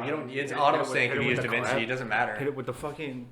You don't. It's Hit auto it with- sync hit if it you with use the DaVinci. clap. It doesn't Hit matter. it with the fucking...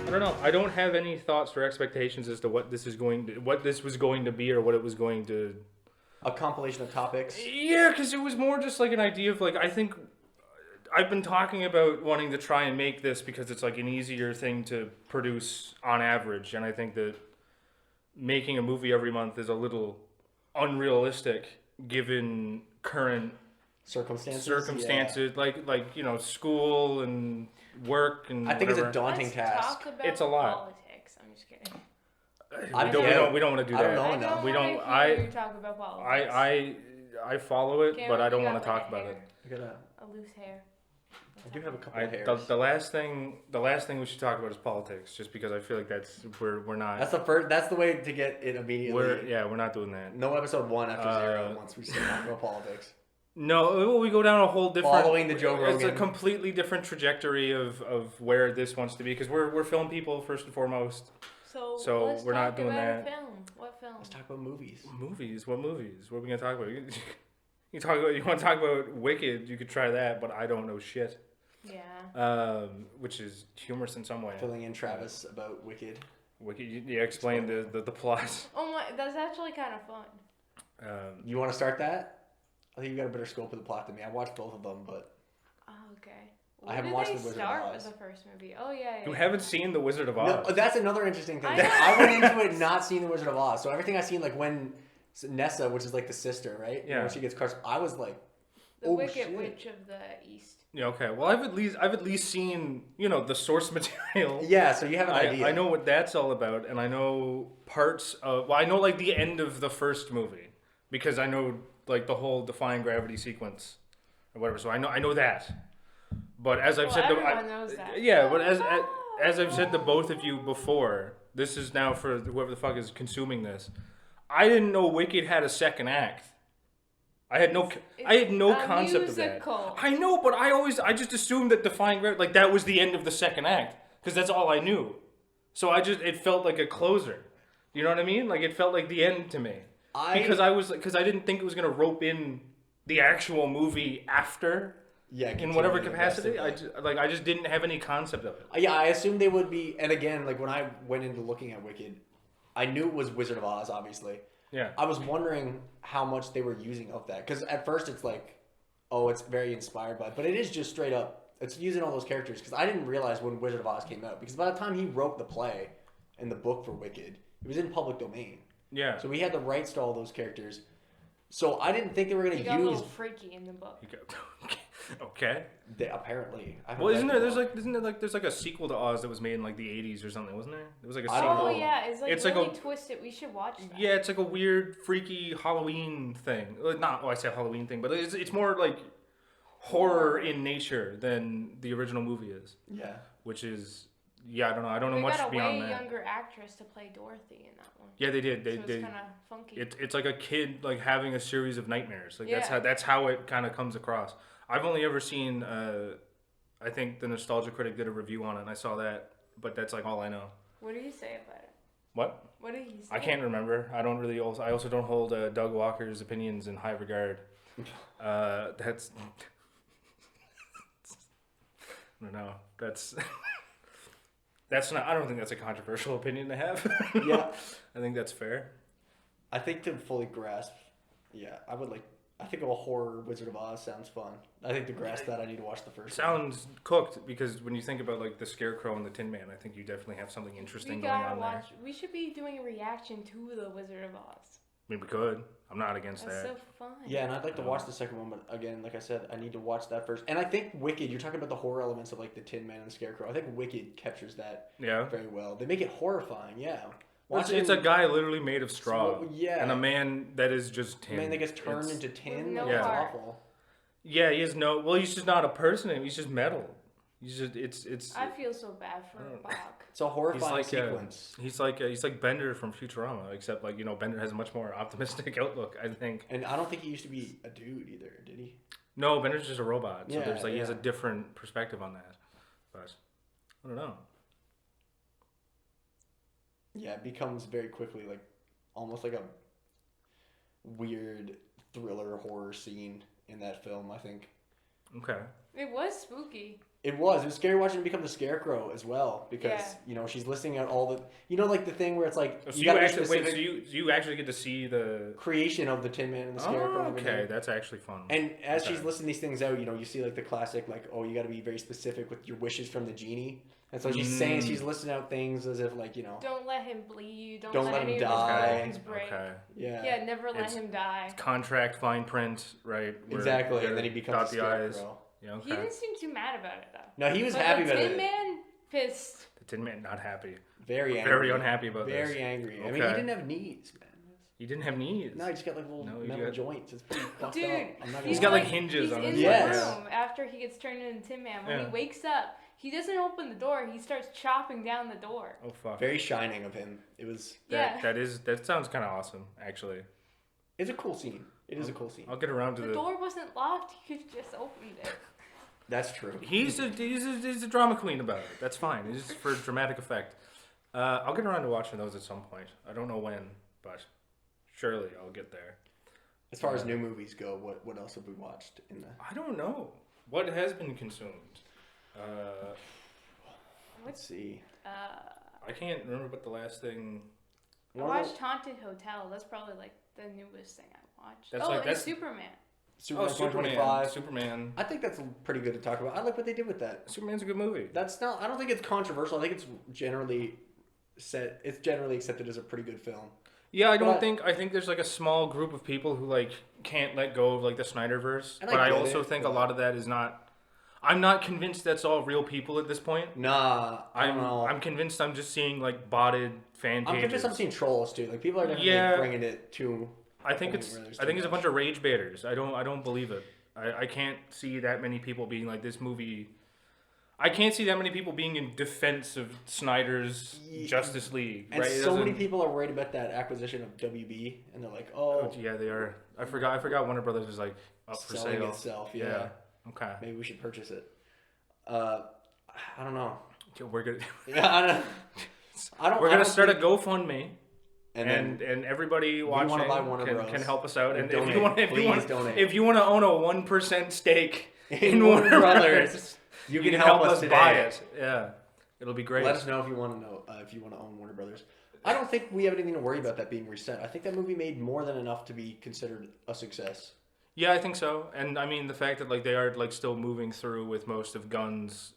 I don't know. I don't have any thoughts or expectations as to what this was going to be, or what it was going to. A compilation of topics. Yeah, because it was more just like an idea of like, I think I've been talking about wanting to try and make this because it's like an easier thing to produce on average, and I think that making a movie every month is a little unrealistic given current circumstances, like school and work and I think it's whatever. a daunting Let's task. talk about It's a lot. politics. I'm just kidding. We don't want to do that. I don't know I enough. don't We want don't- to I- hear you talk about politics. I follow it, Cameron, but I you don't got, want to like, talk a about hair. it. I got A loose hair. I do have a couple of hairs. The last thing we should talk about is politics, just because I feel like we're not. That's the first. That's the way to get it immediately. We're not doing that. No episode 1 after 0 once we start talking about politics. No, we go down a whole different. Following the Joe It's a Rogan. completely different trajectory of where this wants to be, because we're film people first and foremost. So let's we're not talk doing about that. A film. What film? Let's talk about movies. Movies? What movies? What are we gonna talk about? You want to talk about Wicked? You could try that, but I don't know shit. Yeah. Which is humorous in some way. Filling in Travis about Wicked. Wicked. Yeah, explain the plot. Oh my, that's actually kind of fun. You want to start that? I think you got a better scope of the plot than me. I watched both of them, but Oh, okay. I haven't watched The Where Wizard did of they start Oz. with the first movie? Oh yeah. You haven't seen The Wizard of Oz? no, that's another interesting thing. I know. I went into it not seeing The Wizard of Oz, so everything I seen, like when Nessa, which is like the sister, right? Yeah. When she gets crushed, I was like, The oh, Wicked shit. Witch of the East. Yeah. Okay. Well, I've at least seen the source material. yeah. So you have an idea. I know what that's all about, and I know parts of. Well, I know like the end of the first movie because I know like the whole defying gravity sequence or whatever. So I know that. But as I've Well, said, everyone knows that. Yeah, but as I've said to both of you before, this is now for whoever the fuck is consuming this. I didn't know Wicked had a second act. I had no a concept musical. of that. I know, but I just assumed that Defying Gravity, like that was the end of the second act, because that's all I knew. So it felt like a closer. You know what I mean? Like it felt like the end to me. Because I didn't think it was gonna rope in the actual movie after. Yeah, In whatever continue the rest capacity, of it. I just didn't have any concept of it. Yeah, I assumed they would be. And again, like when I went into looking at Wicked, I knew it was Wizard of Oz, obviously. Yeah. I was wondering how much they were using of that, because at first it's like, oh, it's very inspired by, but it is just straight up. It's using all those characters, because I didn't realize when Wizard of Oz came out, because by the time he wrote the play and the book for Wicked, it was in public domain. Yeah. So we had the rights to all those characters. So I didn't think they were going He to got a use. little freaky in the book. Okay. Apparently, I haven't Well, read the book. there's like a sequel to Oz that was made in like the 80s or something, wasn't there? There was like a I don't sequel. Oh know. yeah, it's It's like like really a- twisted. We should watch that. Yeah, it's like a weird, freaky Halloween thing. I say Halloween thing, but it's more like horror in nature than the original movie is. Yeah. Which is, I don't know. I don't know They much got a beyond way that. younger actress to play Dorothy in that one. Yeah, they did. So it's kind of funky. It's like a kid like having a series of nightmares. Like Yeah. that's how it kind of comes across. I've only ever seen. I think the Nostalgia Critic did a review on it, and I saw that, but that's like all I know. What do you say about it? What? What did he say? I can't remember. I don't really. I also don't hold Doug Walker's opinions in high regard. That's. I don't know. That's. That's not. I don't think that's a controversial opinion to have. Yeah. I think that's fair. I think to fully grasp, I would like. I think a horror Wizard of Oz sounds fun. I think to grasp that, I need to watch the first. Sounds cooked, because when you think about like the Scarecrow and the Tin Man, I think you definitely have something We interesting going gotta on watch. there. We should be doing a reaction to the Wizard of Oz. I mean, we could. I'm not against That's that. so fun. Yeah, and I'd like to watch the second one, but again, like I said, I need to watch that first. And I think Wicked. You're talking about the horror elements of like the Tin Man and the Scarecrow. I think Wicked captures that Yeah. very well. They make it horrifying. Yeah. Well, it's a guy literally made of straw. Yeah. And a man that is just tin. man that gets turned It's- into tin. no Like, it's heart. awful. Yeah, he is no. Well, he's just not a person. He's just metal. He's just it's. I feel so bad for Bach. It's a horrifying He's like sequence. he's like Bender from Futurama, except like Bender has a much more optimistic outlook, I think. And I don't think he used to be a dude either, did he? No, Bender's just a robot, so Yeah, there's like he has a yeah. different perspective on that. But I don't know. Yeah, it becomes very quickly like almost like a weird thriller horror scene in that film, I think. Okay. It was spooky. It was scary watching him become the Scarecrow as well because she's listing out all the like the thing where it's like So you gotta be actually specific so you actually get to see the. creation of the Tin Man and the Scarecrow. Oh, and okay, everything. that's actually fun. And as Okay. she's listing these things out, you see like the classic like, oh, you got to be very specific with your wishes from the genie. And so she's saying she's listing out things as if like Don't let him bleed. Don't Don't let let him any die. of his bones break. Okay. yeah, Yeah, never let It's- him die. Contract, fine print, right? where exactly. you And then he gotta becomes dot the the I's. Scarecrow. Yeah, He okay. didn't seem too mad about it though. No, he was But happy the about Tin it. Man pissed. The Tin Man not happy. Very angry. Very unhappy about this. Very angry. I mean, he Okay. didn't have knees, man. He didn't have knees. No, he just got like little No, he metal got- joints. It's pretty fucked Dude, up. I'm not He's gonna got lie. like hinges He's on in his the Yes. legs. room after he gets turned into Tin Man. When Yeah. he wakes up, he doesn't open the door. He starts chopping down the door. Oh fuck. Very shining of him. It was. Yeah. That sounds kind of awesome, actually. It's a cool scene. It is a cool scene. I'll get around to The door wasn't locked. He could just opened it. That's true. He's a drama queen about it. That's fine. It's just for dramatic effect. I'll get around to watching those at some point. I don't know when, but surely I'll get there. As far as new movies go, what else have we watched in the? I don't know what has been consumed. Let's see. I can't remember what the last thing. I watched Haunted Hotel. That's probably like the newest thing I watched. That's oh, like- and that's- Superman. Superman Superman. 2025. Superman. I think that's pretty good to talk about. I like what they did with that. Superman's a good movie. That's not. I don't think it's controversial. I think it's generally said. It's generally accepted as a pretty good film. Yeah, I don't But- think. I think there's like a small group of people who like can't let go of like the Snyderverse. And But I I get also it, think but- a lot of that is not. I'm not convinced that's all real people at this point. Nah, I don't know. I'm convinced I'm just seeing like botted fan pages. I'm convinced I'm seeing trolls too. Like people are definitely Yeah. bringing it to. I think point it's where there's I think too it's a much. bunch of rage baiters. I don't believe it. I can't see that many people being like this movie. I can't see that many people being in defense of Snyder's Ye- Justice League. And right? It so many doesn't- people are worried about that acquisition of WB, and they're like, "Oh, Yeah, they are. I forgot. Warner Brothers is like up for selling sale. itself." Yeah. Okay. Maybe we should purchase it. I don't know. Okay, we're gonna Yeah, I don't. we're I gonna don't start a think- GoFundMe. and then And everybody you watching wanna buy Warner can, Bros. can help us out. And And if donate. you want, Please donate. if you want to own a 1% stake in in Warner Warner Brothers, Brothers, you you can help us today. buy it. Yeah, it'll be great. Let us know if you want to know if you want to own Warner Brothers. I don't think we have anything to worry about that being reset. I think that movie made more than enough to be considered a success. Yeah, I think so. And I mean the fact that like they are like still moving through with most of Gunn's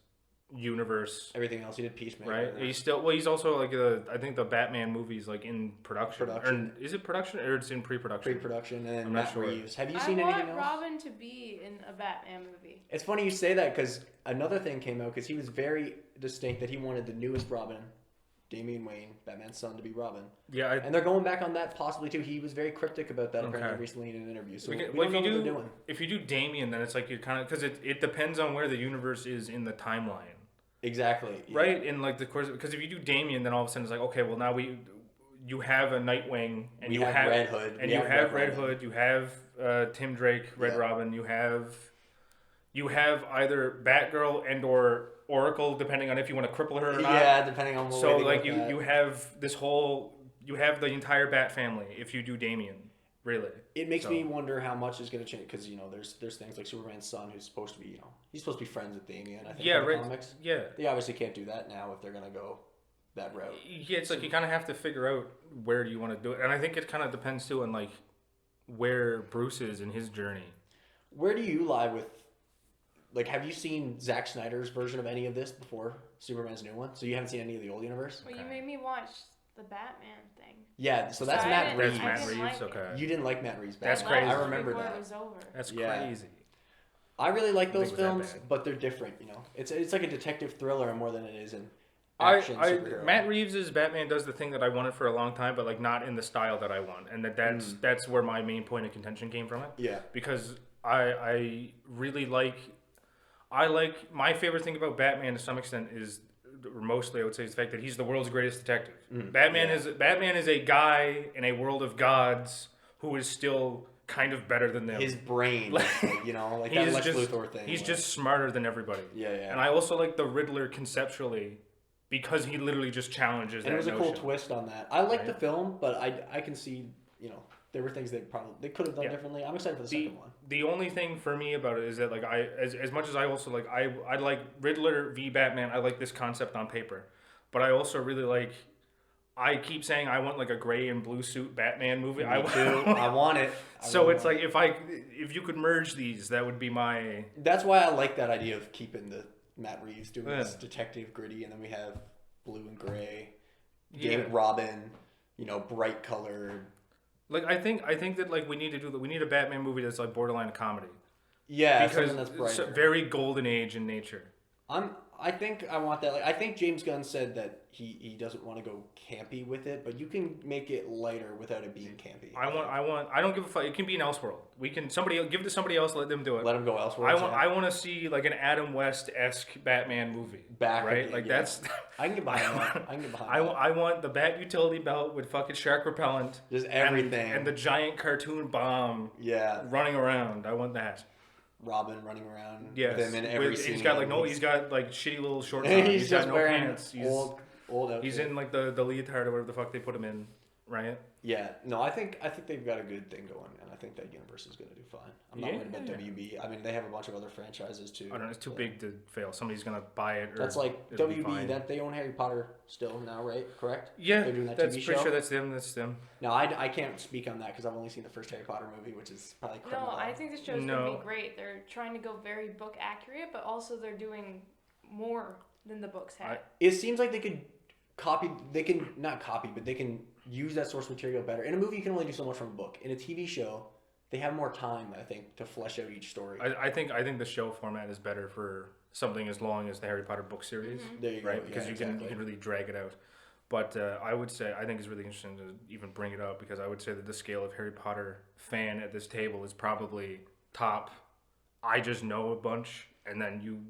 universe, Everything else, he did Peacemaker. right? He's also like I think the Batman movie's like in production. Production. Or, is it production or it's in pre-production? Pre-production, and then I'm not Matt sure. Reeves. Have you I seen want anything else? Robin to be in a Batman movie. It's funny you say that because another thing came out because he was very distinct that he wanted the newest Robin, Damian Wayne, Batman's son, to be Robin. Yeah, And they're going back on that possibly too. He was very cryptic about that apparently Okay. recently in an interview. So We we can- don't well, know what they're doing. if you do Damien, then it's like you're kind of because it depends on where the universe is in the timeline, Exactly. yeah. right? In like the course, because if you do Damien, then all of a sudden it's like okay, well now you have a Nightwing and We you have Red Hood. and We you have Red Robin. Hood, you have Tim Drake, Red Yeah. Robin, you have either Batgirl and or Oracle, depending on if you want to cripple her or not. Yeah, depending on what So way they like go with that. you have this whole you have the entire Bat family if you do Damien, really. It makes So- me wonder how much is going to change because there's things like Superman's son who's supposed to be he's supposed to be friends with Damian. I think Yeah, in the right. comics. Yeah. They obviously can't do that now if they're going to go that route. Yeah, it's like you kind of have to figure out where do you want to do it, and I think it kind of depends too on like where Bruce is in his journey. Where do you lie with? Like, have you seen Zack Snyder's version of any of this before Superman's new one? So you haven't seen any of the old universe? Well, you Okay. made me watch the Batman thing. Yeah, so that's I Matt didn't- Reeves. That's I Matt didn't Reeves. like it. Okay, You didn't like Matt Reeves' That's Batman. crazy. I remember before that. it was over. that's Yeah. crazy. I really like think those it was that films, bad. but they're different. It's like a detective thriller more than it is an I action superhero. Matt Reeves' Batman does the thing that I wanted for a long time, but like not in the style that I want, and that's where my main point of contention came from it. Yeah. Because I really like. my favorite thing about Batman to some extent is, or mostly I would say, is the fact that he's the world's greatest detective. Batman is a guy in a world of gods who is still kind of better than them. His brain, like, you know, like that Lex Luthor thing. He's just smarter than everybody. Yeah. And I also like the Riddler conceptually because he literally just challenges that And it was a notion. cool twist on that. I like the film, but I can see, you know, there were things they could have done differently. I'm excited for the second one. The only thing for me about it is that, like, as much as I also like, I like Riddler v Batman. I like this concept on paper, but I also really like. I keep saying I want like a gray and blue suit Batman movie. Me too. I want it. So it's like if you could merge these, that would be my. That's why I like that idea of keeping the Matt Reeves doing this detective gritty, and then we have blue and gray, Robin, you know, bright colored. Like I think that like we need to do that. We need a Batman movie that's like borderline comedy. Yeah, because that's it's a brighter. very golden age in nature. I think I want that. Like, I think James Gunn said that he doesn't want to go campy with it, but you can make it lighter without it being campy. I don't give a fuck. It can be an Elseworld. We can give it to somebody else. Let them do it. Let him go elsewhere. I want to see like an Adam West-esque Batman movie. Right? Like that's. I can get behind that. I can get behind that. I want the Bat utility belt with fucking shark repellent. Just everything. And the giant cartoon bomb. Yeah. Running around. I want that. Robin running around. Yes. With him in every scene. He's got like shitty little shorts on. He's got just no wearing pants. old outfit. He's in like the leotard or whatever the fuck they put him in, right? Yeah. No, I think they've got a good thing going, and I think that universe is going to do fine. I'm not worried about WB. I mean, they have a bunch of other franchises too. I don't know. It's too big to fail. Somebody's going to buy it. Or that's like it'll be WB. fine. That they own Harry Potter still now, right? Correct? Yeah. They're doing that that's TV pretty show? sure that's them. No, I can't speak on that because I've only seen the first Harry Potter movie, which is probably criminal. No, I think the show's gonna be great. They're trying to go very book accurate, but also they're doing more than the books had. It seems like they could copy. They can not copy, but they can use that source material better. In a movie, you can only do so much from a book. In a TV show, they have more time, I think, to flesh out each story. I think the show format is better for something as long as the Harry Potter book series, There you go. right? Because Yeah, you can really drag it out. But I would say I think it's really interesting to even bring it up because I would say that the scale of Harry Potter fan at this table is probably top. I just know a bunch, and then you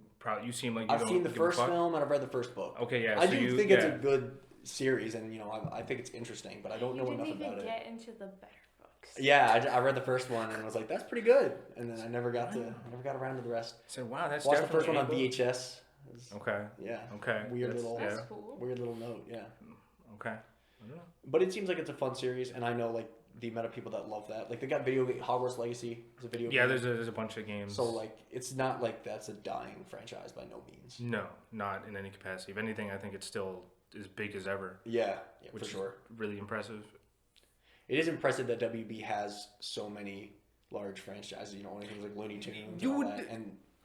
seem like I've seen the first film and I've read the first book. Okay, yeah. I do think it's a good series, and you know, I think it's interesting, but I don't know enough about it. You didn't even get into the better books. Yeah, I read the first one and was like, that's pretty good, and then I never got around to the rest. I said, wow, that's Watched the first one on definitely VHS. Okay. Yeah. Okay. Weird That's cool. weird little note. Yeah. Okay. I don't know. But it seems like it's a fun series, and I know like the amount of people that love that. Like they got Hogwarts Legacy is a video. Yeah, game. there's a bunch of games. So like it's not like that's a dying franchise by no means. No, not in any capacity. If anything, I think it's still as big as ever. Yeah, which for sure. Is really impressive. It is impressive that WB has so many large franchises. You know, only things like Looney Tunes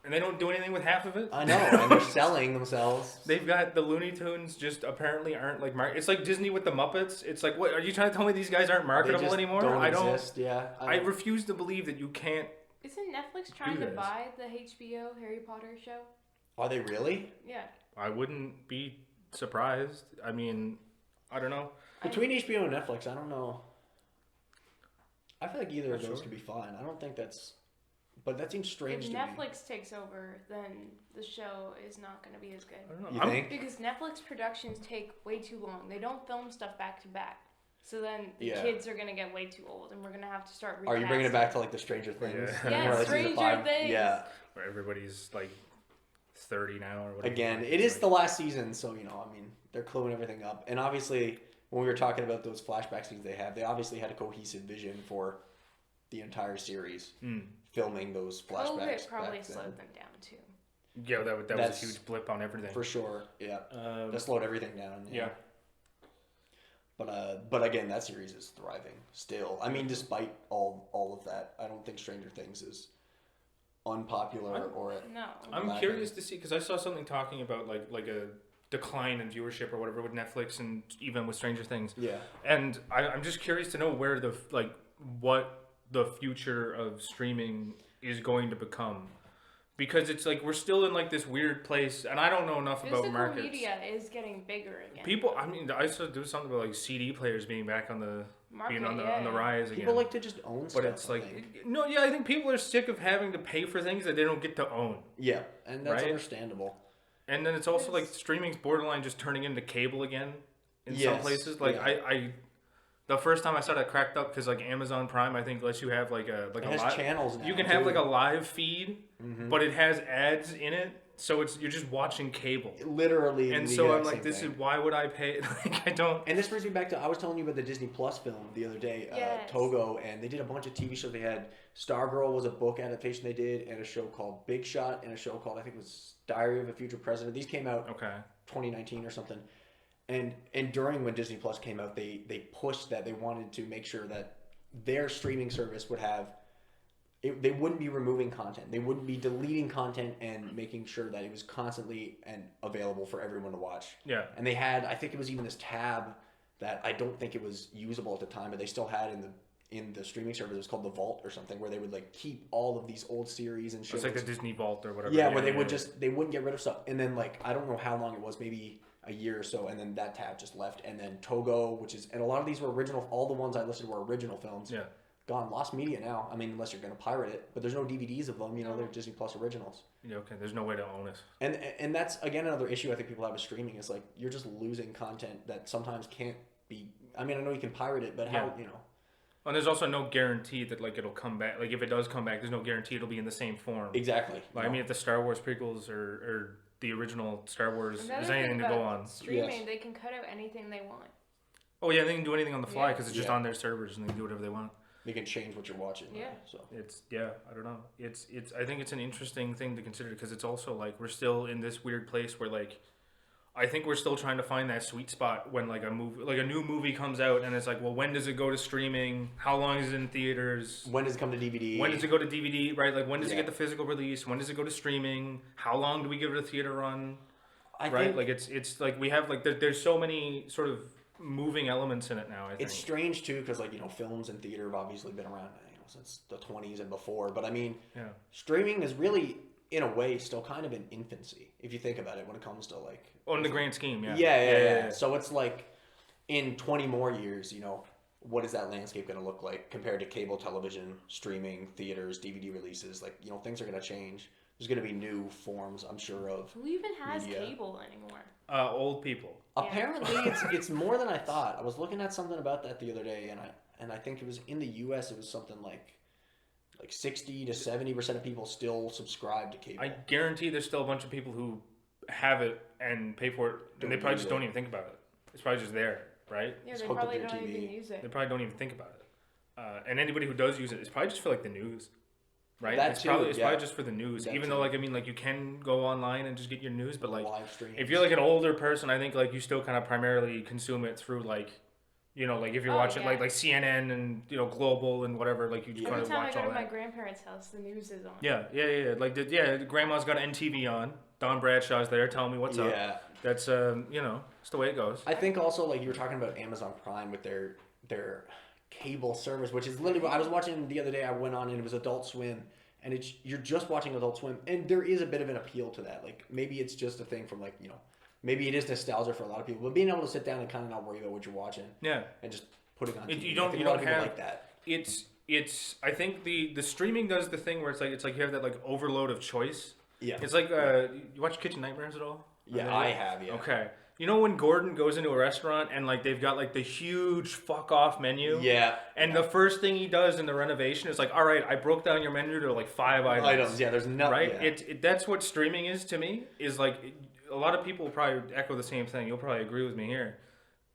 And they don't do anything with half of it. I know, and they're selling themselves. They've got the Looney Tunes just apparently aren't like it's like Disney with the Muppets. It's like, what are you trying to tell me these guys aren't marketable anymore? Don't exist. Yeah, I refuse to believe that you can't. Isn't Netflix trying to buy the HBO Harry Potter show? Are they really? Yeah. I wouldn't be surprised. I mean, I don't know. Between HBO and Netflix, I don't know. I feel like either of those could be fine. I don't think that's. But that seems strange if to Netflix takes over, then the show is not going to be as good. I don't know. You think? Because Netflix productions take way too long. They don't film stuff back to back. So then the kids are going to get way too old, and we're going to have to start recasting. Are you bringing it back to like the Stranger Things? Yeah, Stranger Things. Yeah. Where everybody's like 30 now or whatever. Again, it is the last season, so you know, I mean, they're cluing everything up. And obviously, when we were talking about those flashback scenes they obviously had a cohesive vision for the entire series. Filming those flashbacks. COVID probably slowed them down too. Yeah, that was a huge blip on everything. For sure, yeah. That slowed everything down. Yeah. But again, that series is thriving still. I mean, despite all of that, I don't think Stranger Things is unpopular or. No. I'm curious to see because I saw something talking about like a decline in viewership or whatever with Netflix and even with Stranger Things. Yeah. And I'm just curious to know where what the future of streaming is going to become, because it's like we're still in like this weird place, and I don't know enough about Physical markets. media is getting bigger again. People, I mean, I used to do something about like CD players being back on the Market, on yeah. the rise again. People like to just own stuff. but it's I like think. no, yeah, I think people are sick of having to pay for things that they don't get to own. Yeah, and that's Right? understandable. And then it's also like streaming's borderline just turning into cable again in some Yes, places. Like yeah. I the first time I saw that cracked up because like Amazon Prime I think lets you have like a It a has live, channels now. you can have too. like a live feed, Mhm. but it has ads in it, so it's you're just watching cable. Literally. And the so I'm exact like, same this thing. is why would I pay? Like I don't. And this brings me back to I was telling you about the Disney Plus film the other day, Yes. Togo, and they did a bunch of TV shows. They had Stargirl was a book adaptation they did, and a show called Big Shot, and a show called I think it was Diary of a Future President. These came out Okay. 2019 or something. And during when Disney Plus came out, they pushed that they wanted to make sure that their streaming service would have they wouldn't be removing content. They wouldn't be deleting content and making sure that it was constantly and available for everyone to watch. Yeah. And they had, I think it was even this tab that I don't think it was usable at the time, but they still had in the streaming service. It was called the Vault or something, where they would like keep all of these old series and shows. It's like the Disney Vault or whatever. Yeah, where they would they wouldn't get rid of stuff. And then like I don't know how long it was, maybe a year or so, and then that tab just left. And then Togo, which is, and a lot of these were original. All the ones I listed were original films. Yeah. Gone, lost media now. I mean, unless you're gonna pirate it, but there's no DVDs of them. You know, they're Disney Plus originals. Yeah. Okay. There's no way to own it. And that's again another issue I think people have with streaming is like you're just losing content that sometimes can't be. I mean, I know you can pirate it, but how you know? And there's also no guarantee that like it'll come back. Like if it does come back, there's no guarantee it'll be in the same form. Exactly. Like, I mean, if the Star Wars prequels or the original Star Wars Another is thing anything to go about on. Streaming, Yes. they can cut out anything they want. Oh yeah, they can do anything on the fly Yeah. because it's just Yeah. on their servers and they can do whatever they want. They can change what you're watching. Yeah. So It's I don't know. It's I think it's an interesting thing to consider because it's also like we're still in this weird place where like I think we're still trying to find that sweet spot when like a new movie comes out and it's like, well, when does it go to streaming? How long is it in theaters? when does it come to DVD? When does it go to DVD? Right? Like when does it Yeah. get the physical release? When does it go to streaming? How long do we give it a theater run? I Right? think Like it's like we have like there's so many sort of moving elements in it now. I think it's strange too because like you know films and theater have obviously been around since the 20s and before. But I mean, yeah. streaming is really in a way still kind of in infancy if you think about it when it comes to like On the grand scheme, yeah. Yeah. So it's like in 20 more years, you know, what is that landscape going to look like compared to cable television, streaming, theaters, DVD releases? Like, you know, things are going to change. There's going to be new forms, I'm sure of. Who even has Media. cable anymore? Old people. Yeah. Apparently, it's more than I thought. I was looking at something about that the other day, and I think it was in the U.S. It was something like 60 to 70% of people still subscribe to cable. I guarantee there's still a bunch of people who have it and pay for it, and they Don't probably use just it. don't even think about it. It's probably just there, right? Yeah, It's they hooked up probably to your don't TV. even use They it. probably don't even think about it. And anybody who does use it, it's probably just for like the news, right? That it's too, probably yeah. just for the news. That Even too. though like I mean like you can go online and just get your news, but like live streaming. if you're like an older person, I think like you still kind of primarily consume it through like. You know, like if you're Oh, watching yeah. like CNN and you know Global and whatever, like you just kind Every of time I watch go all to my that. grandparents' house, the news is on. Yeah. Like grandma's got NTV on. Don Bradshaw's there telling me what's up. Yeah. That's you know, it's the way it goes. I think also like you were talking about Amazon Prime with their cable service, which is literally what I was watching the other day. I went on and it was Adult Swim, and it's you're just watching Adult Swim, and there is a bit of an appeal to that. Like maybe it's just a thing from like you know, maybe it is nostalgia for a lot of people, but being able to sit down and kind of not worry about what you're watching Yeah. and just put it on. It- TV. you don't- I think you a lot don't of people have- like that. It's I think the streaming does the thing where it's like you have that like overload of choice. Yeah. It's like you watch Kitchen Nightmares at all? Yeah, I have. Yeah. Okay. You know when Gordon goes into a restaurant and like they've got like the huge fuck off menu? Yeah. And the first thing he does in the renovation is like, all right, I broke down your menu to like 5 items. Yeah. There's nothing. Right? Yeah. That's what streaming is to me. Is like a lot of people probably echo the same thing. You'll probably agree with me here.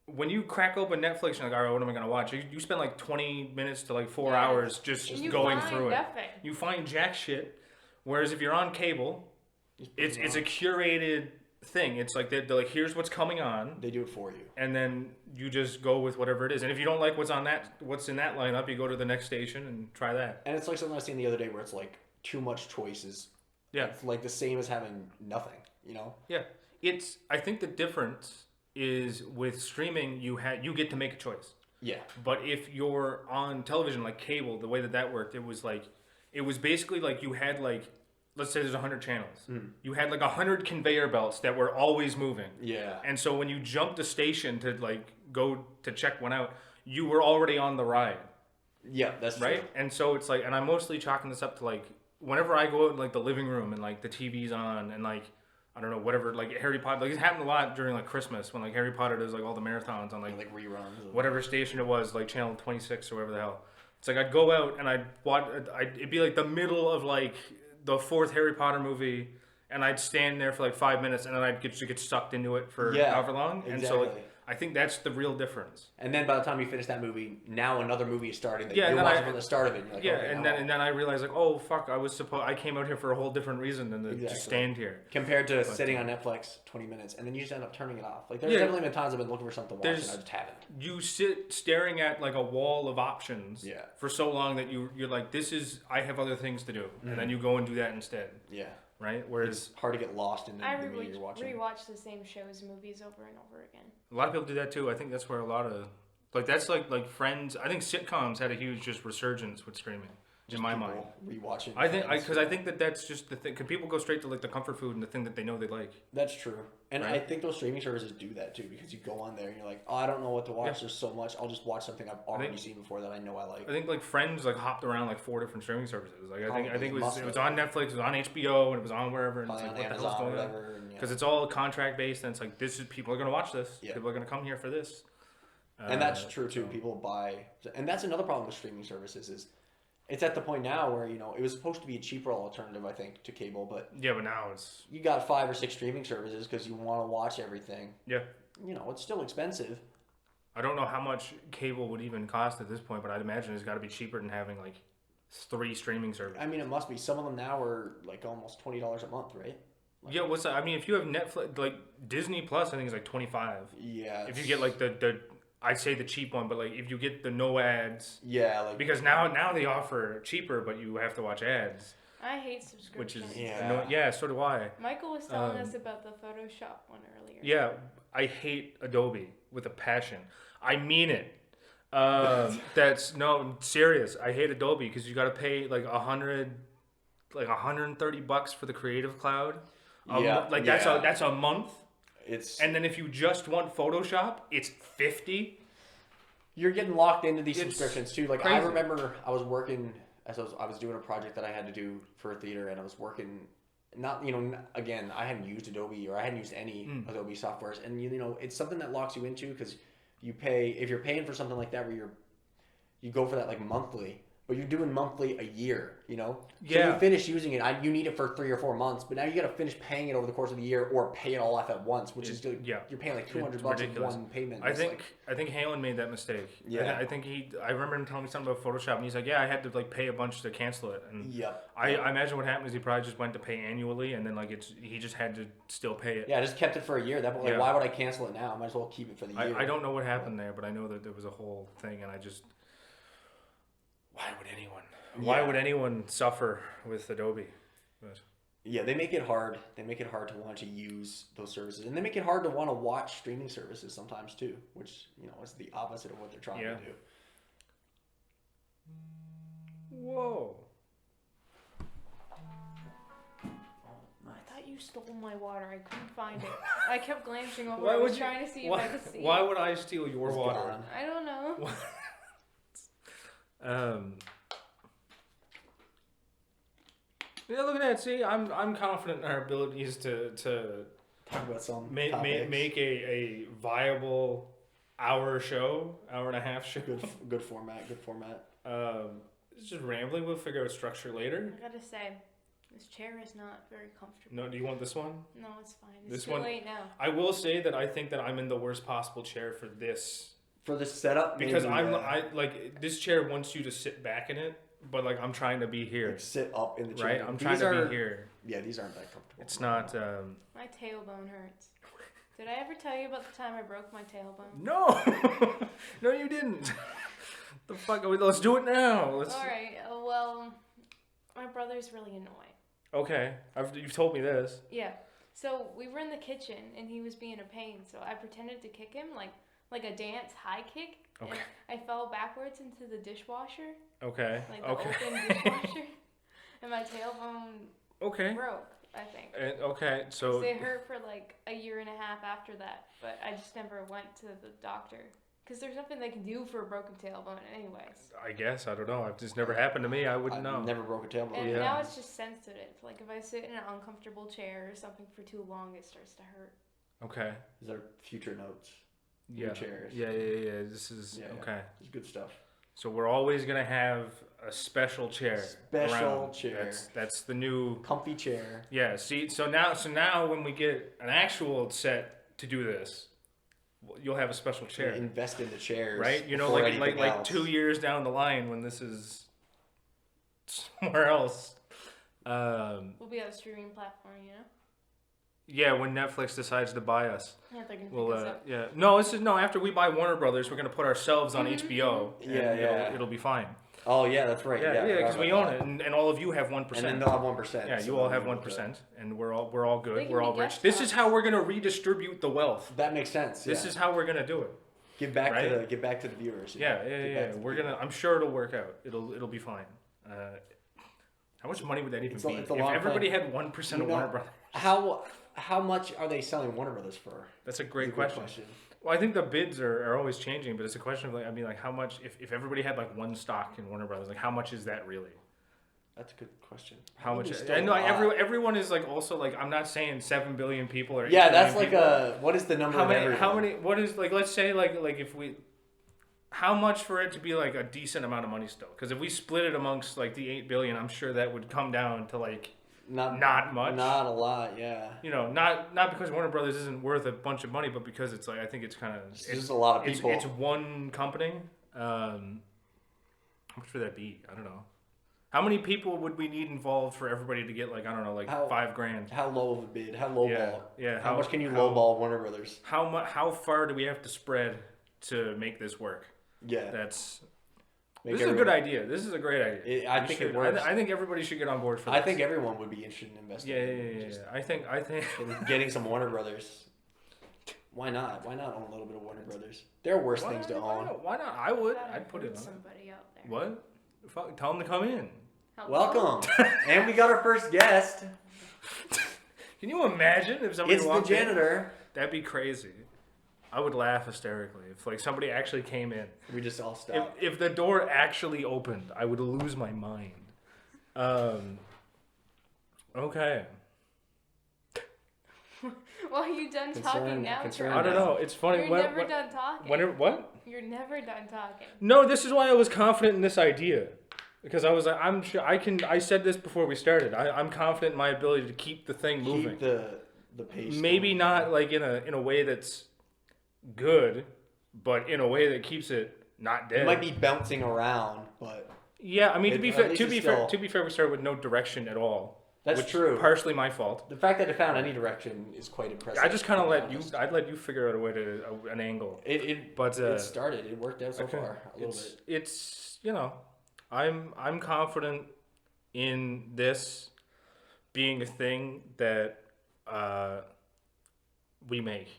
When you crack open Netflix, you're like, all right, what am I gonna watch? You spend like 20 minutes to like 4 Yeah. hours just And you going find through it. nothing. You find jack shit. Whereas if you're on cable, it's a curated thing. It's like they're like, here's what's coming on, They do it for you. and then you just go with whatever it is. And if you don't like what's in that lineup, you go to the next station and try that. And it's like something I seen the other day where it's like too much choices. Yeah. It's like the same as having nothing. You know. Yeah, I think the difference is with streaming, you get to make a choice. Yeah. But if you're on television like cable, the way that worked, it was basically like you had like let's say there's 100 channels. Mm. You had like 100 conveyor belts that were always moving. Yeah. And so when you jumped a station to like go to check one out, you were already on the ride, Yeah, that's right? true. And so it's like, and I'm mostly chalking this up to like, whenever I go out in like the living room and like the TV's on and like, I don't know, whatever, like Harry Potter, like it happened a lot during like Christmas when like Harry Potter does like all the marathons on Like reruns. Of... whatever station it was, like channel 26 or whatever the hell. It's like I'd go out and I'd watch, it'd be like the middle of like the 4th Harry Potter movie, and I'd stand there for like 5 minutes, and then I'd get sucked into it for however long. Exactly. And so like, I think that's the real difference. And then by the time you finish that movie, now another movie is starting. That Yeah, you're and then watching from the start of it. And you're like, okay, and then I realized like, oh fuck, I came out here for a whole different reason than to just stand here. Compared to sitting on Netflix 20 minutes and then you just end up turning it off. Like there's definitely been times I've been looking for something to watch and I just haven't. You sit staring at like a wall of options for so long that you're like, I have other things to do, and then you go and do that instead. Yeah. Right? Whereas it's hard to get lost in the movie you're watching. Rewatch the same shows, movies over and over again. A lot of people do that too. I think that's where a lot of that's like Friends. I think sitcoms had a huge just resurgence with streaming. In my mind, rewatching. I think that's just the thing. Because people go straight to like the comfort food and the thing that they know they like. That's true, and right? I think those streaming services do that too because you go on there and you're like, oh, I don't know what to watch. There's so much. I'll just watch something I've already seen before that I know I like. I think like Friends like hopped around like 4 different streaming services. Like I think it was on Netflix, it was on HBO, and it was on wherever. And it's like, on what Amazon the hell's going or whatever. Because it's all contract based, and it's like people are gonna watch this. Yeah. People are gonna come here for this. And that's true too. People buy, and that's another problem with streaming services is. It's at the point now where, it was supposed to be a cheaper alternative, I think, to cable, but... Yeah, but now it's... You got 5 or 6 streaming services because you want to watch everything. Yeah. It's still expensive. I don't know how much cable would even cost at this point, but I'd imagine it's got to be cheaper than having, like, 3 streaming services. I mean, it must be. Some of them now are, like, almost $20 a month, right? Like, yeah, what's that? I mean, if you have Netflix, like, Disney Plus, I think it's like $25. Yeah. If you get, like, the I'd say the cheap one, but like if you get the no ads, because now they offer cheaper, but you have to watch ads. I hate subscriptions. Which is so do I. Michael was telling us about the Photoshop one earlier. Yeah, I hate Adobe with a passion. I mean it. I'm serious. I hate Adobe because you got to pay like $130 for the Creative Cloud. That's a month. And then if you just want Photoshop, it's $50. You're getting locked into these subscriptions too. Like crazy. I remember I was working I was doing a project that I had to do for a theater, and I was working again, I hadn't used Adobe or I hadn't used any Adobe softwares, and it's something that locks you into because you pay if you're paying for something like that where you go for that like monthly. But you're doing monthly a year, So you finish using it. You need it for 3 or 4 months, but now you got to finish paying it over the course of the year, or pay it all off at once, which is you're paying like $200 in one payment. I think Halen made that mistake. Yeah, I remember him telling me something about Photoshop, and he's like, "Yeah, I had to like pay a bunch to cancel it." And I imagine what happened is he probably just went to pay annually, and then like he just had to still pay it. Yeah, I just kept it for a year. Why would I cancel it now? I might as well keep it for the year. I don't know what happened there, but I know that there was a whole thing, and why would anyone suffer with Adobe? But. Yeah, they make it hard. They make it hard to want to use those services, and they make it hard to want to watch streaming services sometimes too, which is the opposite of what they're trying to do. Whoa! I thought you stole my water. I couldn't find it. I kept glancing over. I was trying to see if I could see. Why would I steal your water? Gone. I don't know. Yeah, look at that. See, I'm confident in our abilities to talk about some make a viable hour and a half show. Good format. It's just rambling. We'll figure out structure later. I gotta say, this chair is not very comfortable. No, do you want this one? No, it's fine. It's too late now. I will say that I think that I'm in the worst possible chair for this. For this setup, because I like this chair wants you to sit back in it. But like I'm trying to be here. Like sit up in the chair. Right? I'm trying to be here. Yeah, these aren't that comfortable. It's not my tailbone hurts. Did I ever tell you about the time I broke my tailbone? No. No, you didn't. The fuck, let's do it now. Alright, well, my brother's really annoying. Okay. You've told me this. Yeah. So we were in the kitchen and he was being a pain, so I pretended to kick him like a dance high kick. Okay. And I fell backwards into the dishwasher. Okay. Like the open dishwasher. And my tailbone Okay. broke, I think. Okay, so They hurt for like a year and a half after that, but I just never went to the doctor. Because there's nothing they can do for a broken tailbone anyways. I guess, I don't know. If this never happened to me, I wouldn't know. I've never broke a tailbone. And Yeah. now it's just sensitive. Like if I sit in an uncomfortable chair or something for too long, it starts to hurt. Okay. These are future notes. Yeah. New chairs. Yeah. This is Yeah, yeah. okay. It's good stuff. So we're always gonna have a special chair. Special around. chair. That's the new. Comfy chair. Yeah. See, so now when we get an actual set to do this, you'll have a special chair, Invest in the chairs. right? You know, before like anything else. 2 years down the line when this is somewhere else. We'll be on a streaming platform, you know? Yeah, when Netflix decides to buy us. Yeah, they're gonna Well, pick us up. yeah. No, this is no. After we buy Warner Brothers, we're gonna put ourselves on HBO. And Yeah. It'll be fine. Oh yeah, that's right. Yeah, I because forgot we about own that. it, and all of you have 1%. And then they'll have 1%. Yeah, so you all they'll have be able to- 1%, and we're all They good. can We're all be rich. guest This is stars. how we're gonna redistribute the wealth. That makes sense. This yeah. is how we're gonna do it. give back right? to the viewers. you Yeah, know? Give back yeah. to the We're people. gonna. I'm sure it'll work out. It'll be fine. How much money would that even It's a- be? it's a If long everybody plan. had 1% of You know, Warner Brothers? How much are they selling Warner Brothers for? That's a It's great a good question. Well, I think the bids are always changing, but it's a question of like how much if everybody had like one stock in Warner Brothers, like how much is that really? That's a good question. How much? Probably still I know a lot. everyone is like also like I'm not saying 7 billion people or 8 Yeah, that's billion like people. what is the number How of many? everyone? How many? What is like? Let's say like if we, how much for it to be like a decent amount of money still? Because if we split it amongst like the 8 billion, I'm sure that would come down to like not much. Not a lot, yeah. You know, not because Warner Brothers isn't worth a bunch of money, but because it's like I think it's kind of It's just a lot of people. It's one company. How much would that be? I don't know. How many people would we need involved for everybody to get like I don't know like $5,000? How low of a bid? How low ball? Yeah. How much can you lowball Warner Brothers? How far do we have to spread to make this work? Yeah. This Make is a everyone- good idea. This is a great idea. I We think should- it works. I think everybody should get on board for this. I think everyone would be interested in investing. Yeah. Just I think. getting some Warner Brothers. Why not? Why not own a little bit of Warner Brothers? There are worse things to own. Why not? I would. Thought I'd put it heard on. somebody out there. What? Fuck, tell them to come in. Hello? Welcome. And we got our first guest. Can you imagine if somebody It's the walked in? janitor. That'd be crazy. I would laugh hysterically if like somebody actually came in. We just all stopped. If the door actually opened, I would lose my mind. Okay. Well, are you done talking now? concerned. I don't know. It's funny. You're never done talking. What? You're never done talking. No, this is why I was confident in this idea. Because I was like, I'm sure I can. I said this before we started. I'm confident in my ability to keep the thing moving. Keep the pace. Maybe going. not like in a way that's good, but in a way that keeps it not dead. It might be bouncing around, but Yeah, I mean At to be least it's still- fair, we started with no direction at all. That's which true. Partially my fault. the fact that it found any direction is quite impressive. I just kind of to be let you. honest. I'd let you figure out a way to an angle. But But it started. It worked out so okay. far a little bit. It's I'm confident in this being a thing that we make.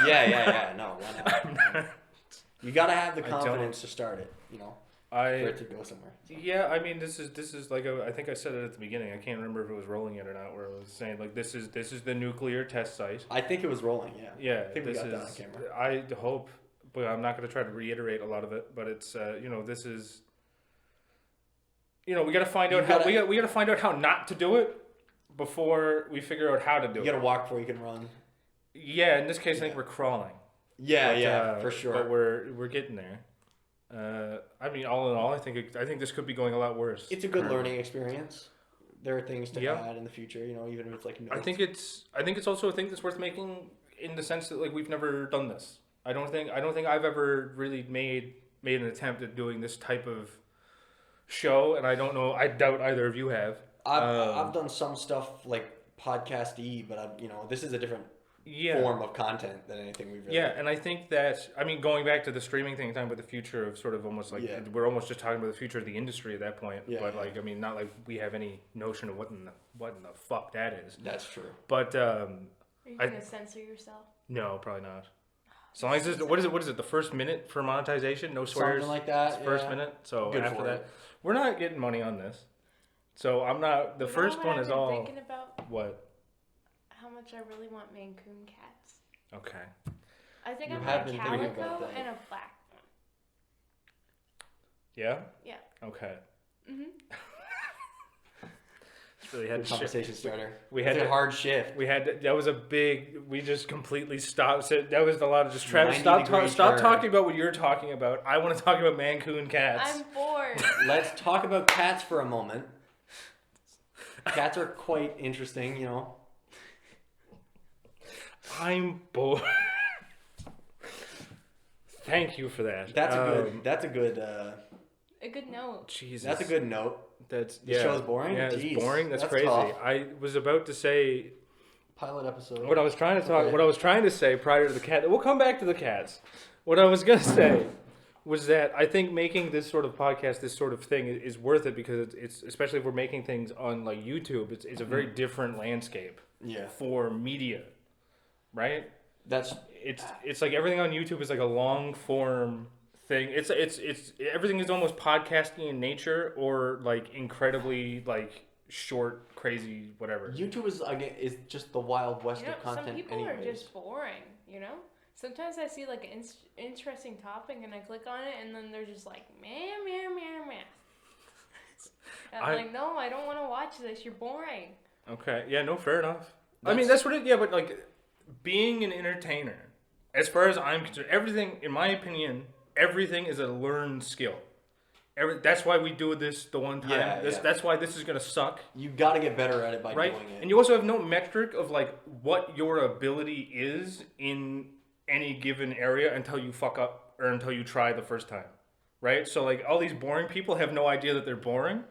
Yeah. No, why not? You gotta have the I don't- confidence to start it. You know, for I it to go somewhere. yeah. I mean, this is like I think I said it at the beginning. I can't remember if it was rolling yet or not. Where I was saying like this is the nuclear test site. I think it was rolling. Yeah. Yeah, I think we this got that on is. camera. I hope, but I'm not going to try to reiterate a lot of it. But it's this is. We got to find You out how gotta- we got to find out how not to do it before we figure out how to do You it. gotta walk before you can run. Yeah, in this case, I think Yeah. we're crawling. Yeah, But, for sure. But we're getting there. I mean, all in all, I think this could be going a lot worse. It's a good currently. learning experience. There are things to Yeah. add in the future. Even if it's like notes. I think it's also a thing that's worth making in the sense that like we've never done this. I don't think I've ever really made an attempt at doing this type of show, and I don't know. I doubt either of you have. I've done some stuff like podcast-y, but this is a different Yeah. form of content than anything we've really. Yeah, and I think that going back to the streaming thing, talking about the future of sort of almost like Yeah. we're almost just talking about the future of the industry at that point. Yeah, but yeah. not like we have any notion of what in the fuck that is. That's true. But Are you gonna censor yourself? no, probably not. As long as what is it? The first minute for monetization, no swears. Something like that. It's first yeah. minute. So Good after for that, it. we're not getting money on this. So I'm not. The You know first what one I've is been all. thinking about What? how much I really want Maine Coon cats. Okay. I think You I'm have a been thinking about calico that. and a black one. Yeah. Yeah. Okay. Mhm. Really Good had to shift. conversation starter. We It's had a to- hard shift. We had that was a big. We just completely stopped. So that was a lot of just Travis. 90-degree Stop turn. talking about what you're talking about. I want to talk about Mancoon cats. I'm bored. Let's talk about cats for a moment. Cats are quite interesting, you know. I'm bored. Thank you for that. That's a good A good note. Jesus. that's a good note. That's The show's boring? Yeah, Jeez, it's boring. That's that's crazy. tough. I was about to say Pilot episode. what I was trying to talk. Okay. What I was trying to say prior to the cat. We'll come back to the cats. What I was gonna say was that I think making this sort of podcast, this sort of thing, is worth it because it's especially if we're making things on like YouTube. It's a very different landscape Yeah. for media, right? That's It's like everything on YouTube is like a long form thing. It's everything is almost podcasting in nature or like incredibly like short, crazy, whatever. YouTube is just the wild west You know, of content. some people anyways. are just boring, you know? Sometimes I see like an interesting topic and I click on it and then they're just like, meow, meow, meow, meow. And I'm like, no, I don't want to watch this. You're boring. Okay, yeah, no, fair enough. I mean, that's what it. Yeah, but like being an entertainer, as far as I'm concerned, everything, in my opinion, everything is a learned skill. That's why we do this the one time. Yeah, yeah. That's why this is gonna suck. You got to get better at it by Right? doing it. And you also have no metric of like what your ability is in any given area until you fuck up or until you try the first time. Right? So like all these boring people have no idea that they're boring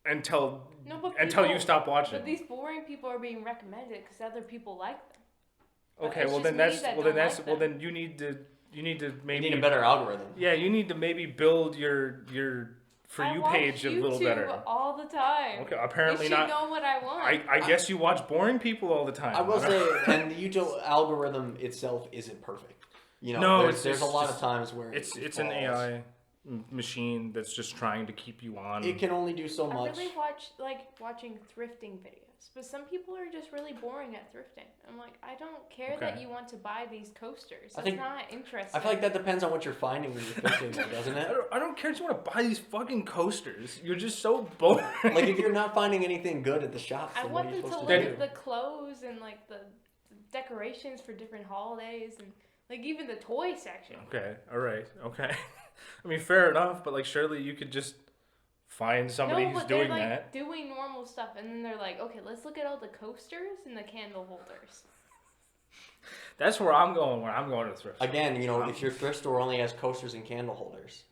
until No, but you people- stop watching. But these boring people are being recommended because other people like them. But Okay, it's well just then me that's that well then don't that's like well them. then you need to maybe you need a better algorithm. Yeah, you need to maybe build your For I You watch page a little YouTube better. all the time. Okay, apparently you should not. know what I want. I guess you watch boring people all the time. I will don't- say, and the YouTube algorithm itself isn't perfect. You know, No, there's a lot of just- times where it's it an falls. AI machine that's just trying to keep you on. It can only do so I much. really like watching thrifting videos, but some people are just really boring at thrifting. I'm like, I don't care that Okay. you want to buy these coasters. I It's think- not interesting. I feel like that depends on what you're finding when you're fishing, though, doesn't it? I don't care if you want to buy these fucking coasters. You're just so boring. Like if you're not finding anything good at the shops, I then want what are you them to supposed look to at do? the clothes and like the decorations for different holidays and like even the toy section. Okay, all right, okay. I mean, fair enough, but like, surely you could just find somebody no, who's but doing they're like that. doing normal stuff, and then they're like, okay, let's look at all the coasters and the candle holders. That's where I'm going. When I'm going to thrift. store. Again, you know, if your thrift store only has coasters and candle holders,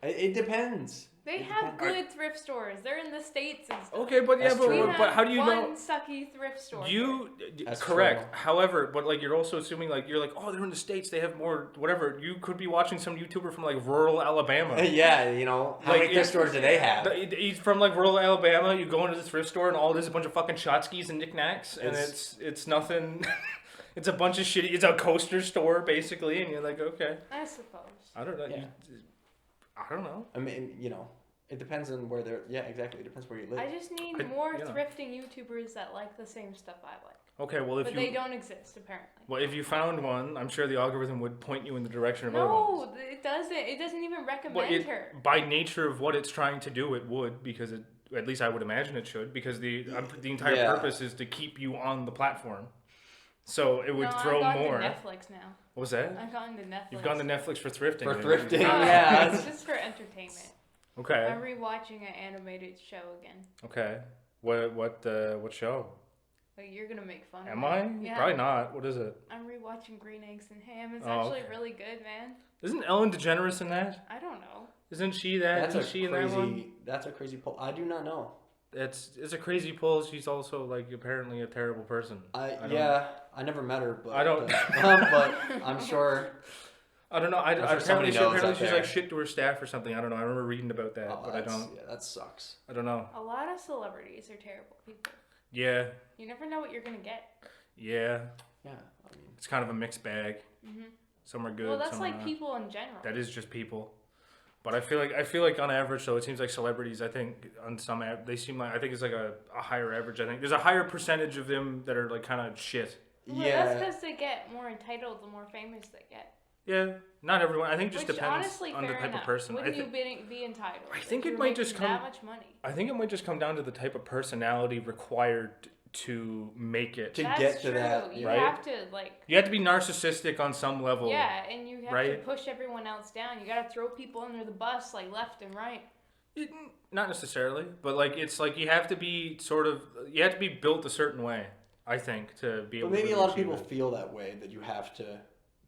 it depends. They It have depends. good thrift stores. They're in the States and stuff. Okay, but yeah, That's but, true. We but have how do you one know? sucky thrift store. You That's correct. true. However, but like you're also assuming like you're like, oh, they're in the States. They have more whatever. You could be watching some YouTuber from like rural Alabama. Yeah, you know, how Like, many thrift if- stores do they have? He's from like rural Alabama. You go into the thrift store and all it is a bunch of fucking shotskis and knickknacks, and it's nothing. It's a bunch of shitty. It's a coaster store basically, and you're like, okay, I suppose. I don't know. Yeah. I don't know. I mean, you know, it depends on where they're. Yeah, exactly. It depends where you live. I just need I- more you know. thrifting YouTubers that like the same stuff I like. Okay, well if But you they don't exist apparently. well if you found one, I'm sure the algorithm would point you in the direction of other ones. No, it doesn't. It doesn't even recommend Well, her. by nature of what it's trying to do, it would because it. At least I would imagine it should because the entire Yeah. purpose is to keep you on the platform. So it would No, throw I've gone more. to Netflix now. What was that? I've gone to Netflix. You've gone to Netflix for thrifting. For then. thrifting, No, yeah. it's just for entertainment. Okay. I'm rewatching an animated show again. Okay. What show? Like you're gonna make fun Am of I? me. Yeah. Probably not. What is it? I'm rewatching Green Eggs and Ham. It's Oh, actually okay. really good, man. Isn't Ellen DeGeneres in that? I don't know. Isn't she that? That's Isn't a she in that one? crazy. That's a crazy poll. I do not know. It's a crazy pull. She's also like apparently a terrible person. I don't- Yeah, I never met her, but I don't- but I'm sure. I don't know. I'm sure Apparently, somebody knows apparently out she's there. like shit to her staff or something. I don't know. I remember reading about that, Oh, but I don't. Yeah, that sucks. I don't know. A lot of celebrities are terrible people. Yeah, You never know what you're gonna get. yeah. Yeah, I mean, It's kind of a mixed bag. hmm Some are good. Well, that's some are like not. people in general. That is just people. But I feel like on average though, it seems like celebrities. I think on some they seem like I think it's like a higher average. I think there's a higher percentage of them that are like kind of shit. Well, Yeah. that's because they get more entitled the more famous they get. Yeah, not everyone. I think it just Which, depends honestly, on the fair type enough. of person. Wouldn't you be entitled? I think if it you're might just making come- that much money. I think it might just come down to the type of personality required to make it. To That's get to true. that, You right? have to like. You have to be narcissistic on some level. Yeah, and you have to right? push everyone else down. You gotta throw people under the bus like left and right. Not necessarily, but like it's like you have to be built a certain way. I think to be able. But maybe to a lot of achieve people it. feel that way, that you have to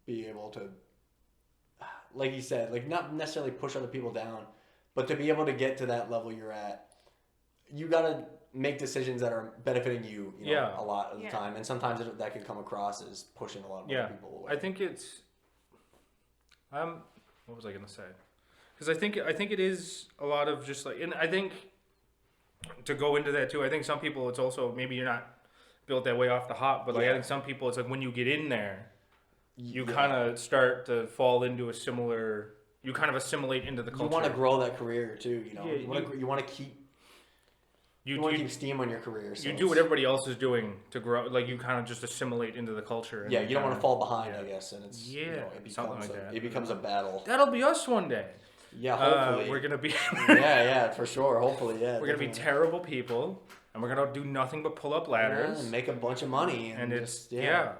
be able to, like you said, like not necessarily push other people down, but to be able to get to that level you're at, you gotta make decisions that are benefiting you, you know, Yeah. a lot of the Yeah. time, and sometimes that can come across as pushing a lot of Yeah. other people away. I think it's. What was I gonna say? Because I think it is a lot of just like, and I think to go into that too. I think some people it's also maybe you're not built that way off the hop, but like I Yeah. think some people it's like when you get in there, you Yeah. kind of start to fall into a similar. You kind of assimilate into the culture. You want to grow that career too, you know. Yeah, you want to keep You, want to you, keep steam on your career. So you do what everybody else is doing to grow. Like you kind of just assimilate into the culture. and Yeah, you don't want kinda- to fall behind, yeah. I guess, and it's Yeah, you know, it something becomes like that. it becomes a battle. That'll be us one day. Yeah, hopefully. We're gonna be. yeah, for sure. Hopefully, yeah. We're gonna be definitely. terrible people, and we're gonna do nothing but pull up ladders, Yeah, and make a bunch of money, and and it's just, yeah.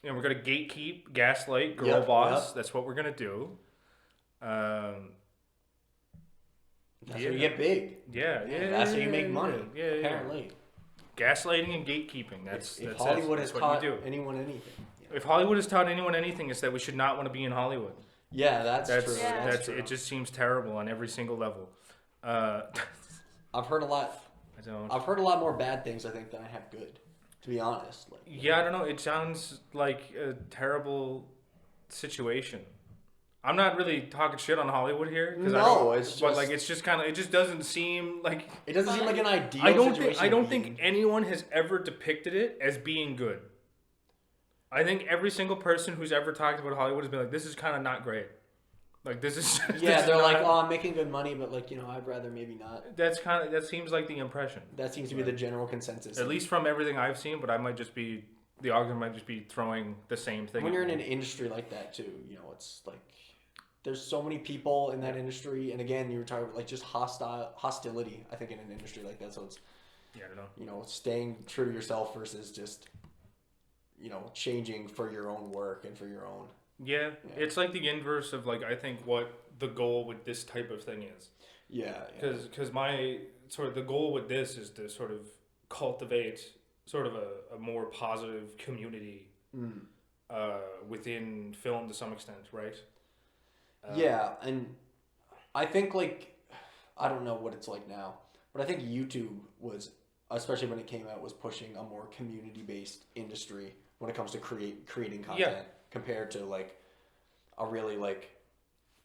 And we're gonna gatekeep, gaslight, girl Yep, boss. yep. That's what we're gonna do. That's Yeah. how you get big. Yeah, That's how you make money. Yeah, Apparently, gaslighting and gatekeeping. That's if that's Hollywood that's has what taught you do. anyone anything. If Hollywood has taught anyone anything, it's that we should not want to be in Hollywood. Yeah, that's true. Yeah. That's true. It just seems terrible on every single level. I I've heard a lot. don't. I've heard a lot more bad things, I think, than I have good. To be honest, like Yeah, I don't know. It sounds like a terrible situation. I'm not really talking shit on Hollywood here. No, it's but just- like it's just kind of it just doesn't seem like it doesn't seem like an ideal I don't situation. think I don't to be in. think anyone has ever depicted it as being good. I think every single person who's ever talked about Hollywood has been like, this is kind of not great. Like this is this Yeah, is they're like, not- oh, I'm making good money, but like, you know, I'd rather maybe not. that seems like the impression. That seems to be the general consensus. At least from everything I've seen, but I might just be the argument might just be throwing the same thing. when at you're in me. an industry like that too, you know, it's like there's so many people in that industry, and again, you were talking about like just hostility. I think in an industry like that, so it's Yeah, I don't know. you know staying true to yourself versus just you know changing for your own work and for your own. Yeah, Yeah. it's like the inverse of like I think what the goal with this type of thing is. Yeah, Because my sort of the goal with this is to sort of cultivate sort of a more positive community Mm. within film to some extent, right? Yeah, and I think like I don't know what it's like now, but I think YouTube was, especially when it came out, was pushing a more community-based industry when it comes to creating content compared to like a really like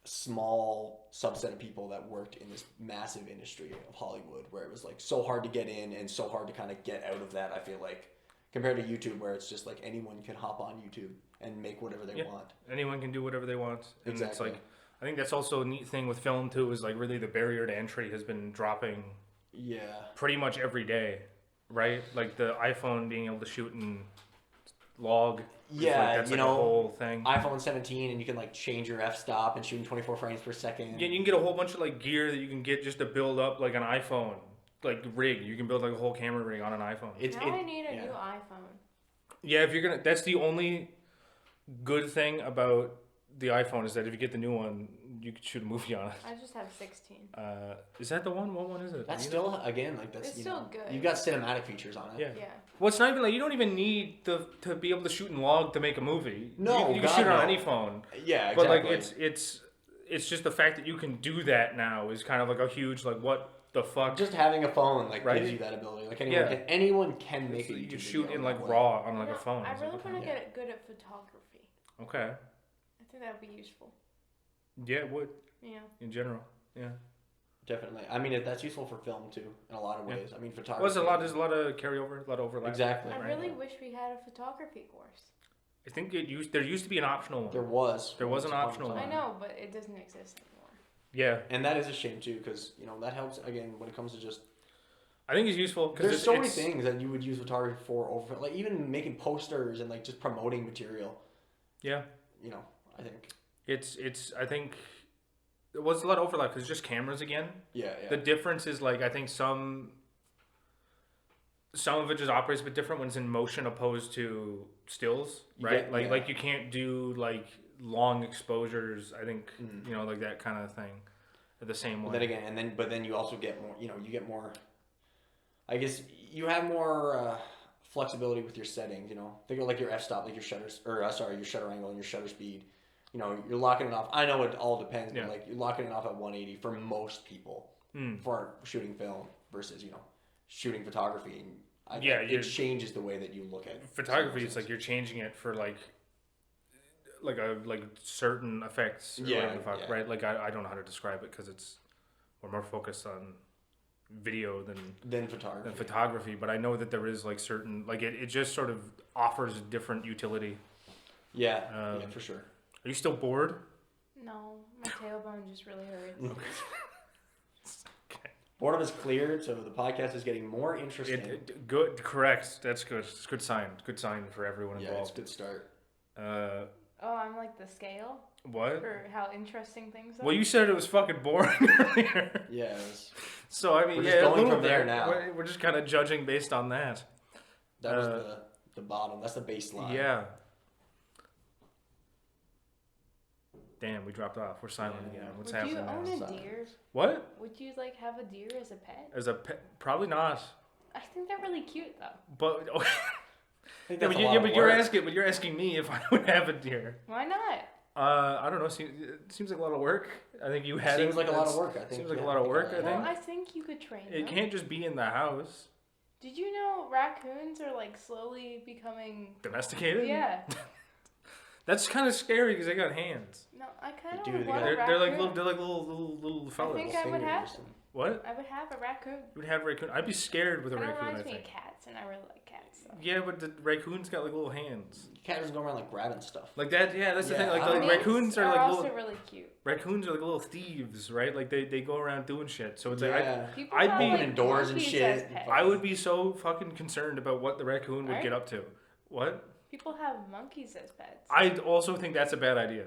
small subset of people that worked in this massive industry of Hollywood, where it was like so hard to get in and so hard to kind of get out of that. I feel like compared to YouTube, where it's just like anyone can hop on YouTube and make whatever they Yeah. want. Anyone can do whatever they want, and it's Exactly. like I think that's also a neat thing with film too. Is like really the barrier to entry has been dropping Yeah. pretty much every day, right? Like the iPhone being able to shoot in log. is, Yeah, like, that's you like a know, whole thing. iPhone 17 and you can like change your f-stop and shoot in 24 frames per second. Yeah, you can get a whole bunch of like gear that you can get just to build up like an iPhone, like rig. You can build like a whole camera rig on an iPhone. Now I need a yeah. new iPhone. Yeah, if you're gonna, that's the only good thing about the iPhone is that if you get the new one, you could shoot a movie on it. I just have 16. Is that the one? What one is it? That's Do you know? still again like that's It's you still know, good. You've got cinematic features on it. Yeah. Yeah. Well, it's not even like you don't even need to be able to shoot in log to make a movie. No, you can God, shoot it on no. any phone. Yeah, exactly. But like it's just the fact that you can do that now is kind of like a huge like what the fuck. just having a phone like Right? gives you that ability. Like Yeah. anyone can make you it. can shoot in like raw on like You a know, phone. I It's like, really okay. want to yeah. get good at photography. Okay. I think that would be useful. Yeah, it would Yeah. in general. Yeah. Definitely. I mean, that's useful for film too in a lot of Yeah. ways. I mean, photography. Well, there's a lot of carryover, a lot of overlap. Exactly. I Right. really wish we had a photography course. I think there used to be an optional one. There was. There was an once upon a optional time. I know, but it doesn't exist anymore. Yeah, And that is a shame too, because that helps again when it comes to just. I think it's useful because There's so many things that you would use photography for over, like even making posters and like just promoting material. Yeah, I think. I think there was a lot of overlap because it's just cameras again. Yeah. The difference is like I think some of it just operates a bit different when it's in motion opposed to stills, right? Like you can't do like long exposures. I think like that kind of thing, the same way. But then again, but then you also get more. You get more. I guess you have more flexibility with your settings. Think of like your f-stop, like your shutters, or your shutter angle and your shutter speed. You're locking it off. I know it all depends, but like you're locking it off at 180 for most people for shooting film versus shooting photography. It changes the way that you look at photography. It's like you're changing it for like certain effects. Right? Like I don't know how to describe it because we're more focused on video than photography. But I know that there is like certain like it just sort of offers a different utility. Yeah, for sure. Are you still bored? No, my tailbone just really hurts. Okay. Boredom is cleared, so the podcast is getting more interesting. Good, correct. That's good. It's a good sign. Good sign for everyone involved. Yeah, it's a good start. I'm like the scale. What? For how interesting things are. Well, you said it was fucking boring earlier. Yeah, it was. So I mean, we're just going from there now. We're just kind of judging based on that. That was the bottom. That's the baseline. Yeah. Damn, we dropped off. We're silent again. What's happening now? Would you own a deer? What? Would you like have a deer as a pet? As a pet? Probably not. I think they're really cute though. But I think that's a lot of but you're asking me if I would have a deer. Why not? I don't know. It seems like a lot of work. I think you had. Seems like a lot of work. I think. Seems like a lot of work. I think. Well, I think you could train them. It can't just be in the house. Did you know raccoons are like slowly becoming domesticated? Yeah. That's kind of scary because they got hands. No, I kind of want a raccoon. They're like little fellas. I think I would have them. What? I would have a raccoon. You would have a raccoon. I'd be scared with a raccoon. It reminds I think. me of cats, and I really like cats. So. Yeah, but the raccoon's got like little hands. Cat doesn't go around like grabbing stuff. Like that. Yeah, that's the thing. Like raccoons are like also really cute. Raccoons are like little thieves, right? Like they go around doing shit. So it's like I'd be indoors and shit. I would be so fucking concerned about what the raccoon would get up to. What? People have monkeys as pets. I also think that's a bad idea.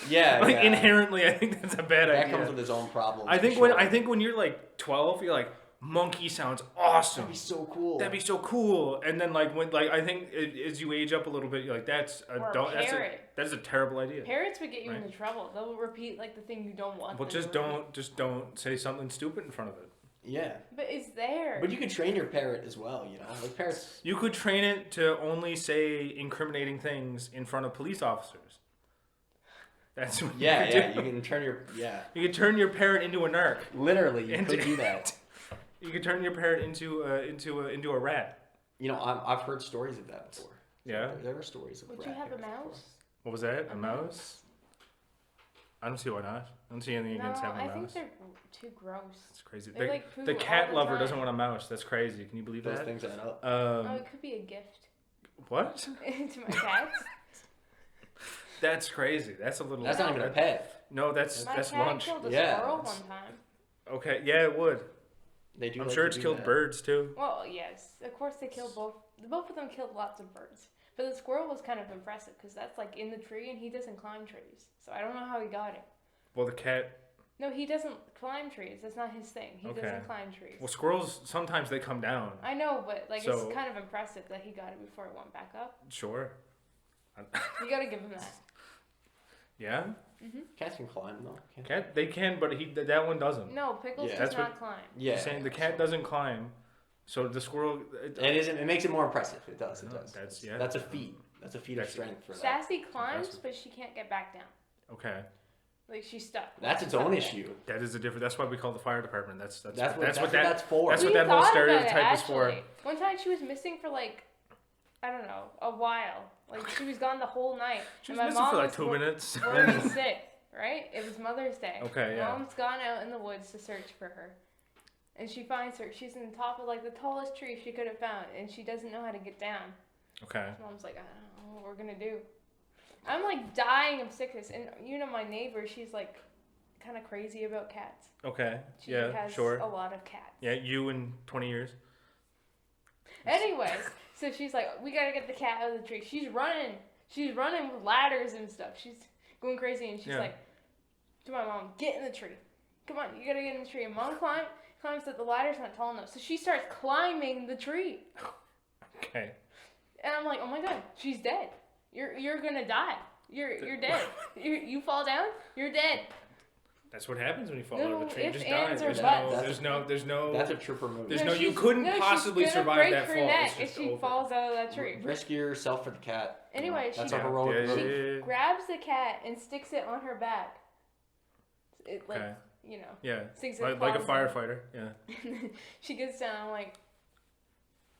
Yeah. Inherently, I think that's a bad idea. That comes with its own problems. I think when you're like 12, you're like, monkey sounds awesome. That'd be so cool. That'd be so cool. And then I think as you age up a little bit, you're like, that's a terrible idea. Parrots would get you into trouble. They'll repeat like the thing you don't want. Well, just don't say something stupid in front of it. Yeah. But it's there. But you could train your parrot as well, Like parrots. You could train it to only say incriminating things in front of police officers. That's what you can turn your You could turn your parrot into a narc. Literally, you could do that. You could turn your parrot into a rat. I've heard stories of that before. Yeah. There were stories of. Would you have a mouse? Before. What was that? A mouse? I don't see why not. I don't see anything against having a mouse. I think they're too gross. It's crazy. The cat lover doesn't want a mouse. That's crazy. Can you believe those that? Things add up. It could be a gift. What? To my cats. That's crazy. That's a little. That's not even a pet. No, that's lunch. My cat killed a squirrel one time. Okay, yeah, it would. They do. I'm sure it's killed birds too. Well, yes, of course they killed both. Both of them killed lots of birds. But the squirrel was kind of impressive because that's like in the tree and he doesn't climb trees. So I don't know how he got it. Well, the cat. No, he doesn't climb trees. That's not his thing. He doesn't climb trees. Well, squirrels sometimes they come down. I know, but it's kind of impressive that he got it before it went back up. Sure. You gotta give him that. Yeah. Mhm. Cats can climb though. They can, but that one doesn't. No, Pickles does not climb. Yeah. Saying the cat doesn't climb, so the squirrel. It makes it more impressive. It does. That's a feat. That's a feat of strength for that. Sassy climbs, but she can't get back down. Okay. Like she's stuck. That's its own issue. That is a different. That's why we call the fire department. That's what that's for. That's what that whole stereotype is for. One time she was missing for I don't know, a while. Like she was gone the whole night. She was missing for like 2 minutes. Really sick, right? It was Mother's Day. Okay, yeah. Mom's gone out in the woods to search for her. And she finds her. She's in the top of the tallest tree she could have found, and she doesn't know how to get down. Okay. Mom's like, I don't know what we're gonna do. I'm dying of sickness, and my neighbor, she's kind of crazy about cats. Okay. She Yeah. has Sure. a lot of cats. Yeah. You in 20 years. Anyways, so she's like, we gotta get the cat out of the tree. She's running with ladders and stuff. She's going crazy, and she's like, to my mom, get in the tree. Come on, you gotta get in the tree. And mom climbs that the ladder's not tall enough, so she starts climbing the tree. Okay. And I'm like, oh my god, she's dead. You're gonna die. You're dead. You fall down, you're dead. That's what happens when you fall No out of a tree. You ifs, just die. ands, or There's no. That's a trooper move. There's no. You couldn't possibly she's gonna survive break that her fall. neck It's if just she over. falls out of that tree. Risk yourself for the cat. Anyway, that's she- a heroic Yeah, move. yeah. Grabs the cat and sticks it on her back. It like Okay. you know. Yeah. Sticks Like a claws in. firefighter. Yeah. She gets down. I'm like,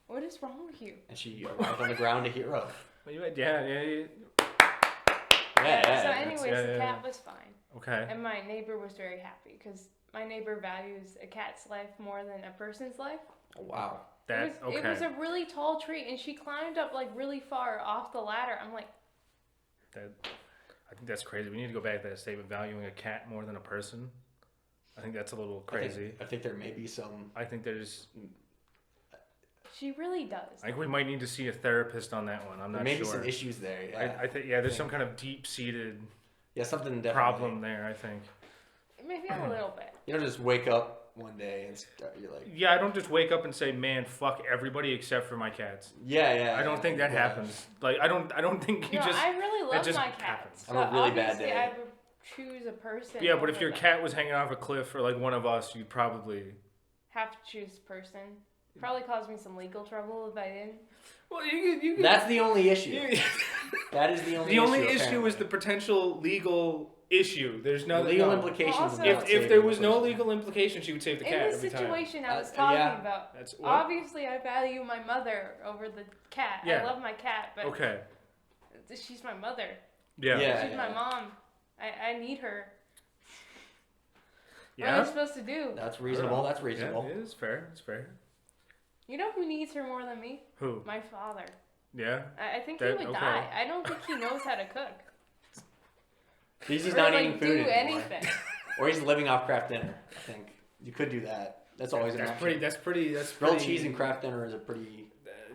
what is wrong with you? And she arrived on the ground a hero. Well, yeah. Yeah. So, anyways, yeah, the yeah, cat yeah. was fine, Okay. and my neighbor was very happy because my neighbor values a cat's life more than a person's life. Oh, wow. That It was a really tall tree, and she climbed up like really far off the ladder. I'm like, I think that's crazy. We need to go back to that statement, valuing a cat more than a person. I think that's a little crazy. I think there may be some. I think there's. she really does. I think we might need to see a therapist on that one. I'm There not may sure. be some issues there. Yeah. I think there's some kind of deep-seated Yeah, something definitely. problem there. I think. Maybe a little bit. You don't just wake up one day and you're like, Yeah, I don't just wake up and say, "Man, fuck everybody except for my cats." yeah. I don't think that yeah. happens. Like I don't think you No, just. I really love just my happens. cats. On a but really bad obviously day. I would choose a person. Yeah, but if over your them. cat was hanging off a cliff or like one of us, you'd probably. Have to choose person. Probably cause me some legal trouble if I didn't. Well, you That's the only issue. you, That is the only. the only issue issue apparently. is the potential legal issue. There's no legal no. implications. Well, of also- not If saving there the was no person. legal implication, she would save the cat In the every time. situation I was Uh, talking yeah. about, That's what? obviously I value my mother over the cat. Yeah. I love my cat, but Okay. she's my mother. Yeah. Yeah. She's my mom. I need her. What am Yeah. I supposed to do? That's reasonable. That's Yeah, reasonable. it is fair. It's fair. You know who needs her more than me? Who? My father. Yeah. I think he That- would okay. die. I don't think he knows how to cook. He's just or not like eating do food anymore. anything. Or he's living off craft dinner. I think you could do that. That's always an That's option. pretty. Grilled cheese and craft dinner is a pretty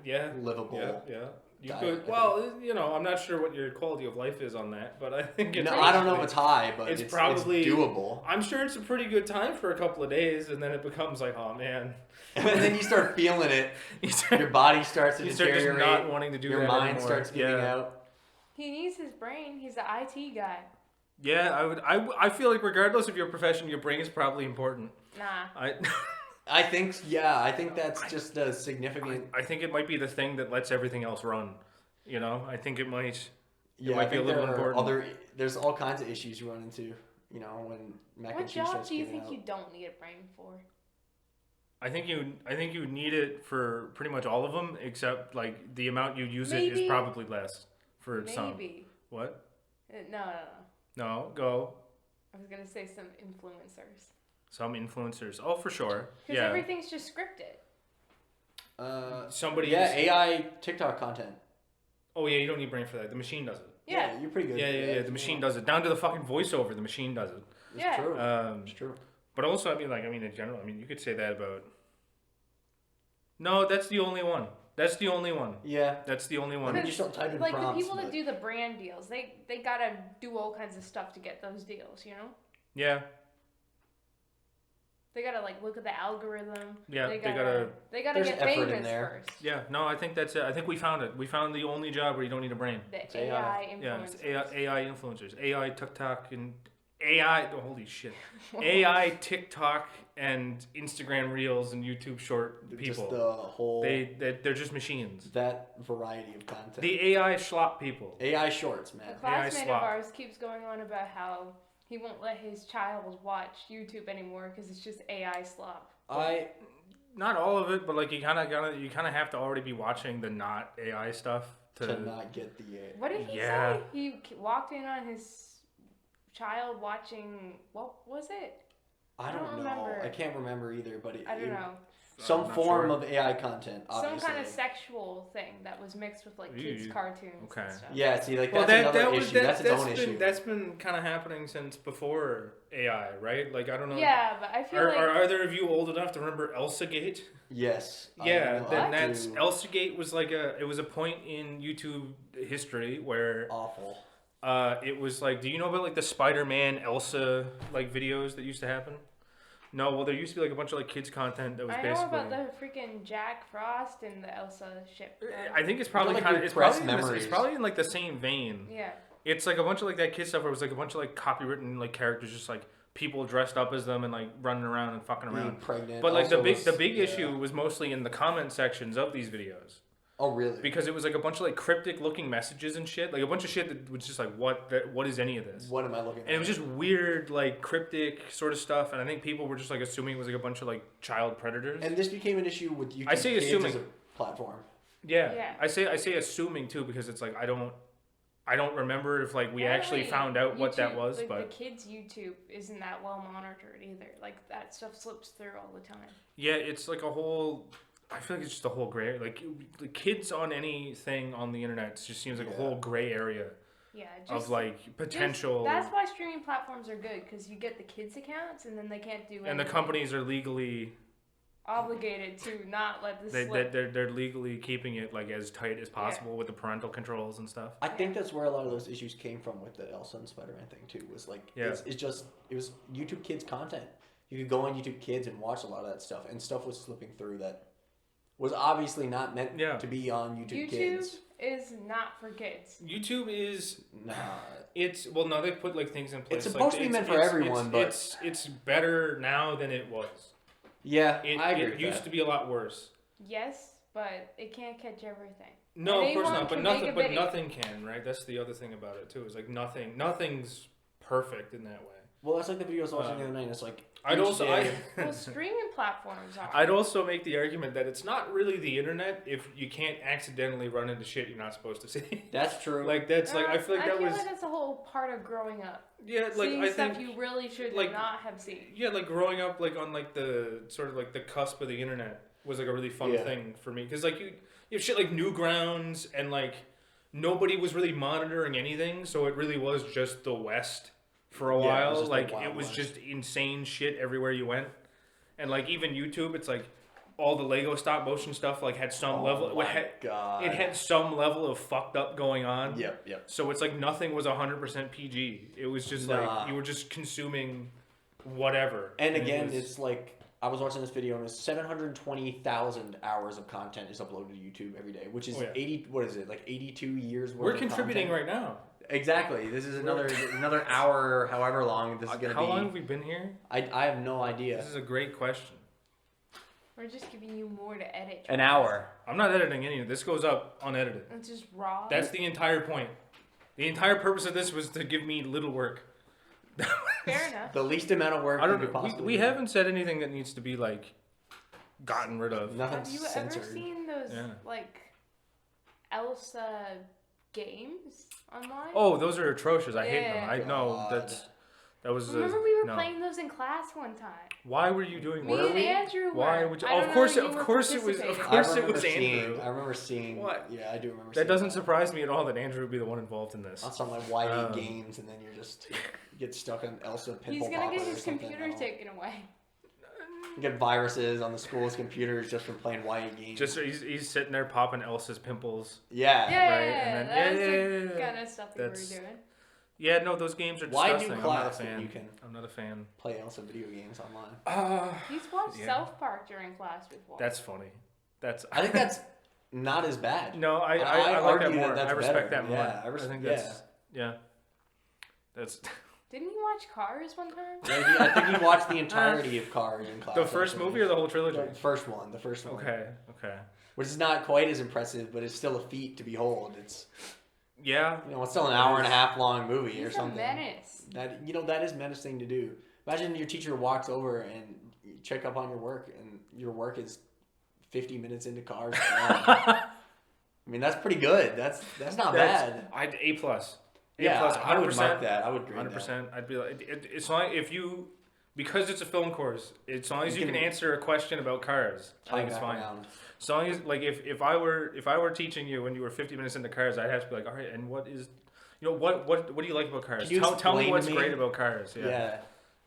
Yeah. livable. Yeah. You diet, could. I Well, I'm not sure what your quality of life is on that, but I think it's. No, I don't know if it's high, but It's it's probably- doable. I'm sure it's a pretty good time for a couple of days, and then it becomes like, oh man. And then you start feeling it. You start, Your body starts to you start just deteriorate. not wanting to do Your that mind anymore. starts giving yeah. out. He needs his brain. He's an IT guy. Yeah, I feel like regardless of your profession, your brain is probably important. Nah. I think that's just a significant. I think it might be the thing that lets everything else run. I think it might. Yeah, might I be a think little there are important. there's all kinds of issues you run into. When mac What and cheese job starts do you giving think out. you don't need a brain for? I think you need it for pretty much all of them, except like the amount you use it Maybe. is probably less for some. Maybe. What? No. No, go. I was gonna say some influencers. Some influencers. Oh, for sure. Because Yeah. everything's just scripted. Somebody. Yeah, AI TikTok content. Oh yeah, you don't need brain for that. The machine does it. Yeah. You're pretty good. Yeah. The machine does it. Down to the fucking voiceover, the machine does it. It's Yeah. true. Um, It's true. but also, in general, you could say that about. No, that's the only one. That's the only one. Yeah. That's the only I one. mean, you still type in Like prompts, the people that but- do the brand deals, they gotta do all kinds of stuff to get those deals. Yeah. They gotta like look at the algorithm. Yeah, They they gotta There's get effort in famous there. first. Yeah. No, I think that's it. I think we found it. We found the only job where you don't need a brain. The It's AI AI. Yeah, it's influencers. AI influencers, AI TikTok and AI. Oh, holy shit! AI TikTok and Instagram Reels and YouTube Short Just people. the whole They're just machines. that variety of content. The AI schlop people. AI shorts, A man. classmate of swap. ours keeps going on about how he won't let his child watch YouTube anymore because it's just AI slop. Not all of it, but like you kind of have to already be watching the not AI stuff to not get the. What did he Yeah. say? He walked in on his child watching, what was it? I don't don't know. remember. I can't remember either, but I don't know. some I'm not form sure. of AI content, obviously. Some kind of sexual thing that was mixed with like kids' Ooh, cartoons okay. and stuff. Yeah, see, like Well, that's another was issue. That's its own been, issue. That's been kind of happening since before AI, right? Like I don't know. Yeah, but I feel Are, like are either of you old enough to remember ElsaGate? Yes. Yeah, I then know. that's ElsaGate was like it was a point in YouTube history where Awful. it was like, do you know about like the Spider-Man Elsa like videos that used to happen? No, well there used to be like a bunch of like kids content that was I know basically. about the freaking Jack Frost and the Elsa ship. I think it's probably like kind of repressed it's memories. probably in like the same vein. Yeah. It's like a bunch of like that kid stuff where it was like a bunch of like copywritten like characters, just like people dressed up as them and like running around and fucking Being around. pregnant. But like also the big yeah. issue was mostly in the comment sections of these videos. Oh really? Because it was like a bunch of like cryptic looking messages and shit, like a bunch of shit that was just like what is any of this? What am I looking at? And it was just weird like cryptic sort of stuff, and I think people were just like assuming it was like a bunch of like child predators. And this became an issue with YouTube I say Kids assuming. as a platform. Yeah. I say assuming too, because it's like I don't remember if like we actually Apparently, found out what that YouTube, was, like, but the kids' YouTube isn't that well monitored either. Like that stuff slips through all the time. yeah, it's like a whole. I feel like it's just a whole gray. Like the kids on anything on the internet just seems like a whole gray area Yeah. of like potential. That's why streaming platforms are good because you get the kids' accounts and then they can't do anything. And the companies are legally obligated to not let this they slip. they're legally keeping it like as tight as possible with the parental controls and stuff. I think that's where a lot of those issues came from with the Elsa and Spider-Man thing too. Was like it was YouTube Kids content. You could go on YouTube Kids and watch a lot of that stuff, and stuff was slipping through that was obviously not meant to be on YouTube Kids. Is not for kids. YouTube is Nah. It's well no they put like things in place. It's supposed to be meant for everyone, but it's better now than it was. Yeah, It, I agree it with used that. to be a lot worse. Yes, but it can't catch everything. No, of course Anyone not. But can make nothing. a But video. nothing can, right? That's the other thing about it too. Is like nothing's perfect in that way. Well, that's like the video I was watching the other night. And it's like I'd each also day- Well, streaming platforms are. I'd also make the argument that it's not really the internet if you can't accidentally run into shit you're not supposed to see. That's true. Like that's like I feel like that was like that's a whole part of growing up. yeah like Seeing I stuff think you really should like- not have seen. yeah like growing up like on like the sort of like the cusp of the internet was like a really fun thing for me because like you have shit like Newgrounds and like nobody was really monitoring anything, so it really was just the West for a Yeah, it was while. just the Like Wild it was West. just insane shit everywhere you went, and like even YouTube, it's like all the Lego stop motion stuff like had some level. Oh my God. It had some level of fucked up going on. Yep. So it's like nothing was 100% PG. It was just Nah. like you were just consuming whatever. And it again, was- it's like I was watching this video and it's 720,000 hours of content is uploaded to YouTube every day, which is 80. What is it? Like 82 years worth. we're of contributing content. right now. Exactly. This is another hour, or however long this is gonna How be. long have we been here? I have no idea. This is a great question. We're just giving you more to edit. An hour. I'm not editing any of this. Goes up unedited. It's just raw. That's the entire point. The entire purpose of this was to give me little work. fair enough. The least amount of work I don't you could know. possibly We do. haven't said anything that needs to be like gotten rid of. Nothing's Have you censored. ever seen those Yeah. like Elsa games online? Oh, those are atrocious. I hate them. Yeah. I know God. that was. Remember we were no. playing those in class one time. Why were you doing Me that? and Andrew were. Why would you? I Oh, don't of course, know, you of were course it was. Of participating. course I it remember was seeing, Andrew. I remember seeing. What? Yeah, I do remember. That seeing doesn't surprise me at all that Andrew would be the one involved in this. On some like YA Um, games, and then you're just you get stuck on Elsa pimple He's gonna popper get or his something. computer taken away. You get viruses on the school's computers just from playing YA games. Just he's sitting there popping Elsa's pimples. yeah. Yeah, Right, and then- that's yeah, the yeah, yeah. kind of stuff that we were That's- doing. Yeah, no, those games are Why do disgusting. class I'm when not a you fan. can I'm not a fan. play Elsa video games online? He's watched Yeah. South Park during class before. That's funny. That's. I think that's not as bad. No, I like argue that more. that that's I respect better. that more. Yeah, I think that's yeah. That's Didn't he watch Cars one time? Yeah, I think he watched the entirety of Cars in class. the first actually. movie or the whole trilogy. The first one. The first one. Okay, okay. Which is not quite as impressive, but it's still a feat to behold. It's Yeah, it's still an hour and a half long movie or He's a something. menace. That is menacing to do. Imagine your teacher walks over and you check up on your work, and your work is 50 minutes into Cars. I mean, that's pretty good. That's not bad. I'd A+. Yeah, A+, I would 100%. mark that. I would grade 100%. I'd be like, it's not if you because it's a film course, as long as you can answer a question about cars, I think it's fine. As long as, like, if I were teaching you when you were 50 minutes into cars, I'd have to be like, all right, and what is, what do you like about cars? Tell me what's great about cars. Yeah.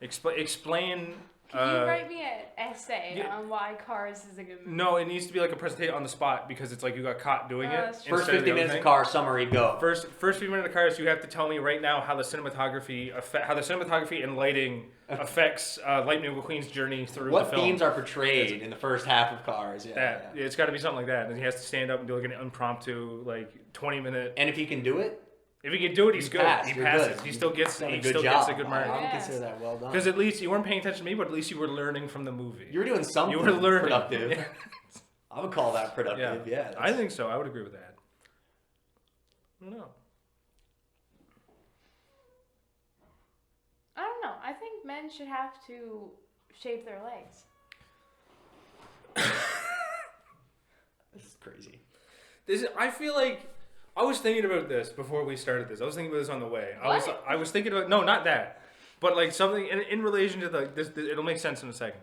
Explain. Can you write me an essay on why Cars is a good movie? No, it needs to be like a presentation on the spot because it's like you got caught doing it. First 50 minutes of Cars summary, go. First 50 minutes of Cars, you have to tell me right now how the cinematography and lighting affects Lightning McQueen's journey through the film. What themes are portrayed in the first half of Cars? It's got to be something like that. And he has to stand up and do like an impromptu 20-minute. And if he can do it. If he can do it, he's good. He passes. He still gets a good mark. I would consider that well done. Because at least you weren't paying attention to me, but at least you were learning from the movie. You were doing something. You were learning. Productive. Yeah. I would call that productive. Yeah. I think so. I would agree with that. I don't know. I don't know. I think men should have to shave their legs. This is crazy. I feel like I was thinking about this before we started this. I was thinking about this on the way. What? I was thinking about, no, not that, but like something in relation to this. It'll make sense in a second.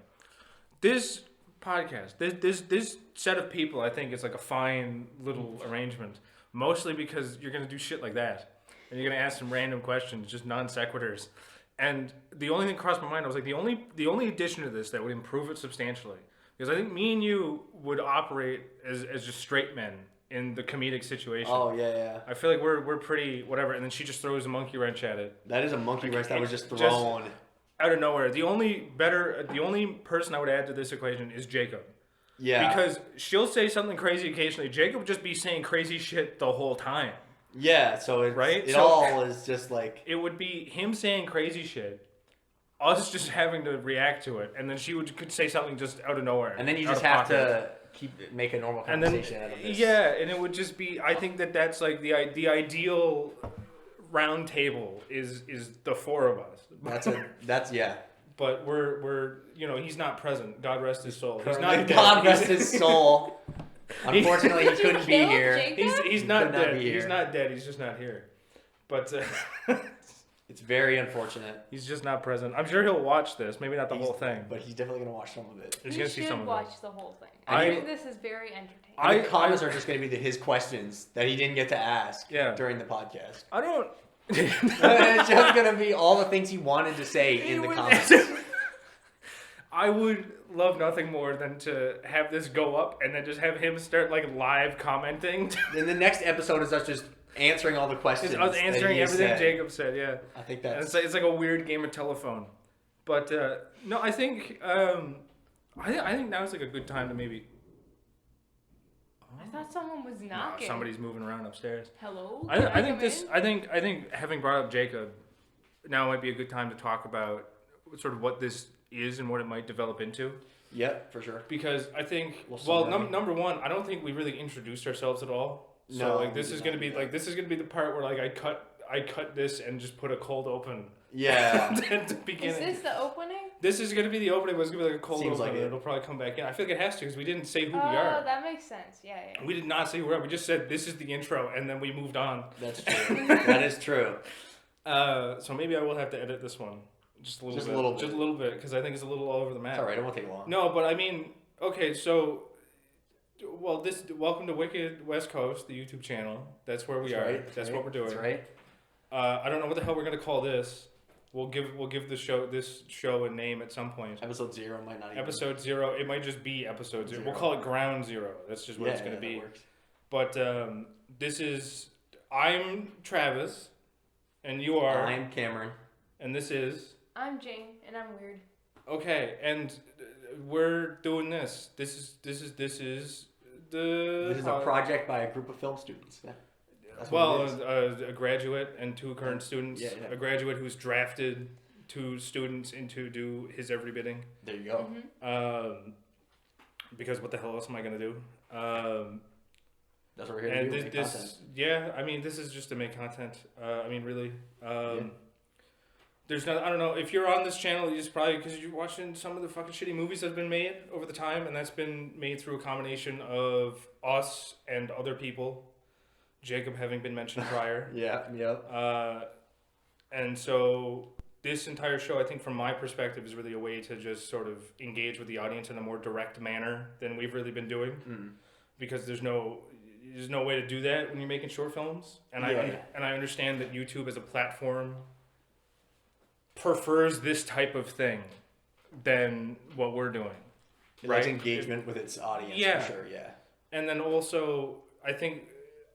This podcast, this set of people, I think is like a fine little arrangement. Mostly because you're gonna do shit like that, and you're gonna ask some random questions, just non sequiturs. And the only thing crossed my mind, I was like, the only addition to this that would improve it substantially, because I think me and you would operate as just straight men in the comedic situation. Oh, yeah. I feel like we're pretty whatever, and then she just throws a monkey wrench at it. That is a monkey wrench that was just thrown. Out of nowhere. The only person I would add to this equation is Jacob. Yeah. Because she'll say something crazy occasionally. Jacob would just be saying crazy shit the whole time. Yeah, so it all is just like... It would be him saying crazy shit, us just having to react to it, and then she could say something just out of nowhere. And then you just have to make a normal conversation out of this. Yeah, and it would just be... I think that's like the ideal round table is the four of us. That's yeah. But we're he's not present. God rest his soul. He's not God rest his soul. Unfortunately, he couldn't be here. He's not dead. He's not dead. He's just not here. But it's very unfortunate. He's just not present. I'm sure he'll watch this. Maybe not the whole thing, but he's definitely gonna watch some of it. He should watch the whole thing. I think this is very entertaining. The comments are just gonna be his questions that he didn't get to ask during the podcast. I don't. It's just gonna be all the things he wanted to say in the comments. I would love nothing more than to have this go up and then just have him start live commenting. Then the next episode is us just answering all the questions. I was answering everything Jacob said. Yeah, I think that's. It's like a weird game of telephone. But no, I think I think now is like a good time to maybe. I thought someone was knocking. No, somebody's moving around upstairs. Hello. I think having brought up Jacob, now might be a good time to talk about sort of what this is and what it might develop into. Yep, for sure. Because I think number one, I don't think we really introduced ourselves at all. So this is gonna be the part where I cut this and just put a cold open. Yeah. At the beginning. Is this the opening? This is gonna be the opening. But it's gonna be like a cold open. It'll probably come back in. I feel like it has to because we didn't say who we are. Oh, that makes sense. Yeah. We did not say who we are. We just said this is the intro, and then we moved on. That's true. That is true. So maybe I will have to edit this one. Just a little bit, because I think it's a little all over the map. It's all right, it won't take long. No, but I mean, okay, so, welcome to Wicked West Coast, the YouTube channel. That's where we are. Right, That's what we're doing. That's right. I don't know what the hell we're gonna call this. We'll give this show a name at some point. Episode 0 might not even. Episode 0. It might just be episode 0. We'll call it Ground Zero. That's just what it's gonna be. Works. But I'm Travis, and you are. I'm Cameron. And this is. I'm Jane, and I'm weird. Okay, and we're doing this. This is a project by a group of film students. Yeah. A graduate and 2 current students. Yeah. A graduate who's drafted 2 students into do his every bidding. There you go. Mm-hmm. Because what the hell else am I gonna do? That's what we're here to do. Make content. Yeah, I mean, this is just to make content. I mean, really. There's not. I don't know if you're on this channel. It's probably because you're watching some of the fucking shitty movies that have been made over the time, and that's been made through a combination of us and other people. Jacob having been mentioned prior. Yeah. Yep. And so this entire show, I think from my perspective, is really a way to just sort of engage with the audience in a more direct manner than we've really been doing. Because there's no way to do that when you're making short films. And I understand that YouTube as a platform prefers this type of thing than what we're doing. It likes engagement with its audience, for sure, yeah. And then also, I think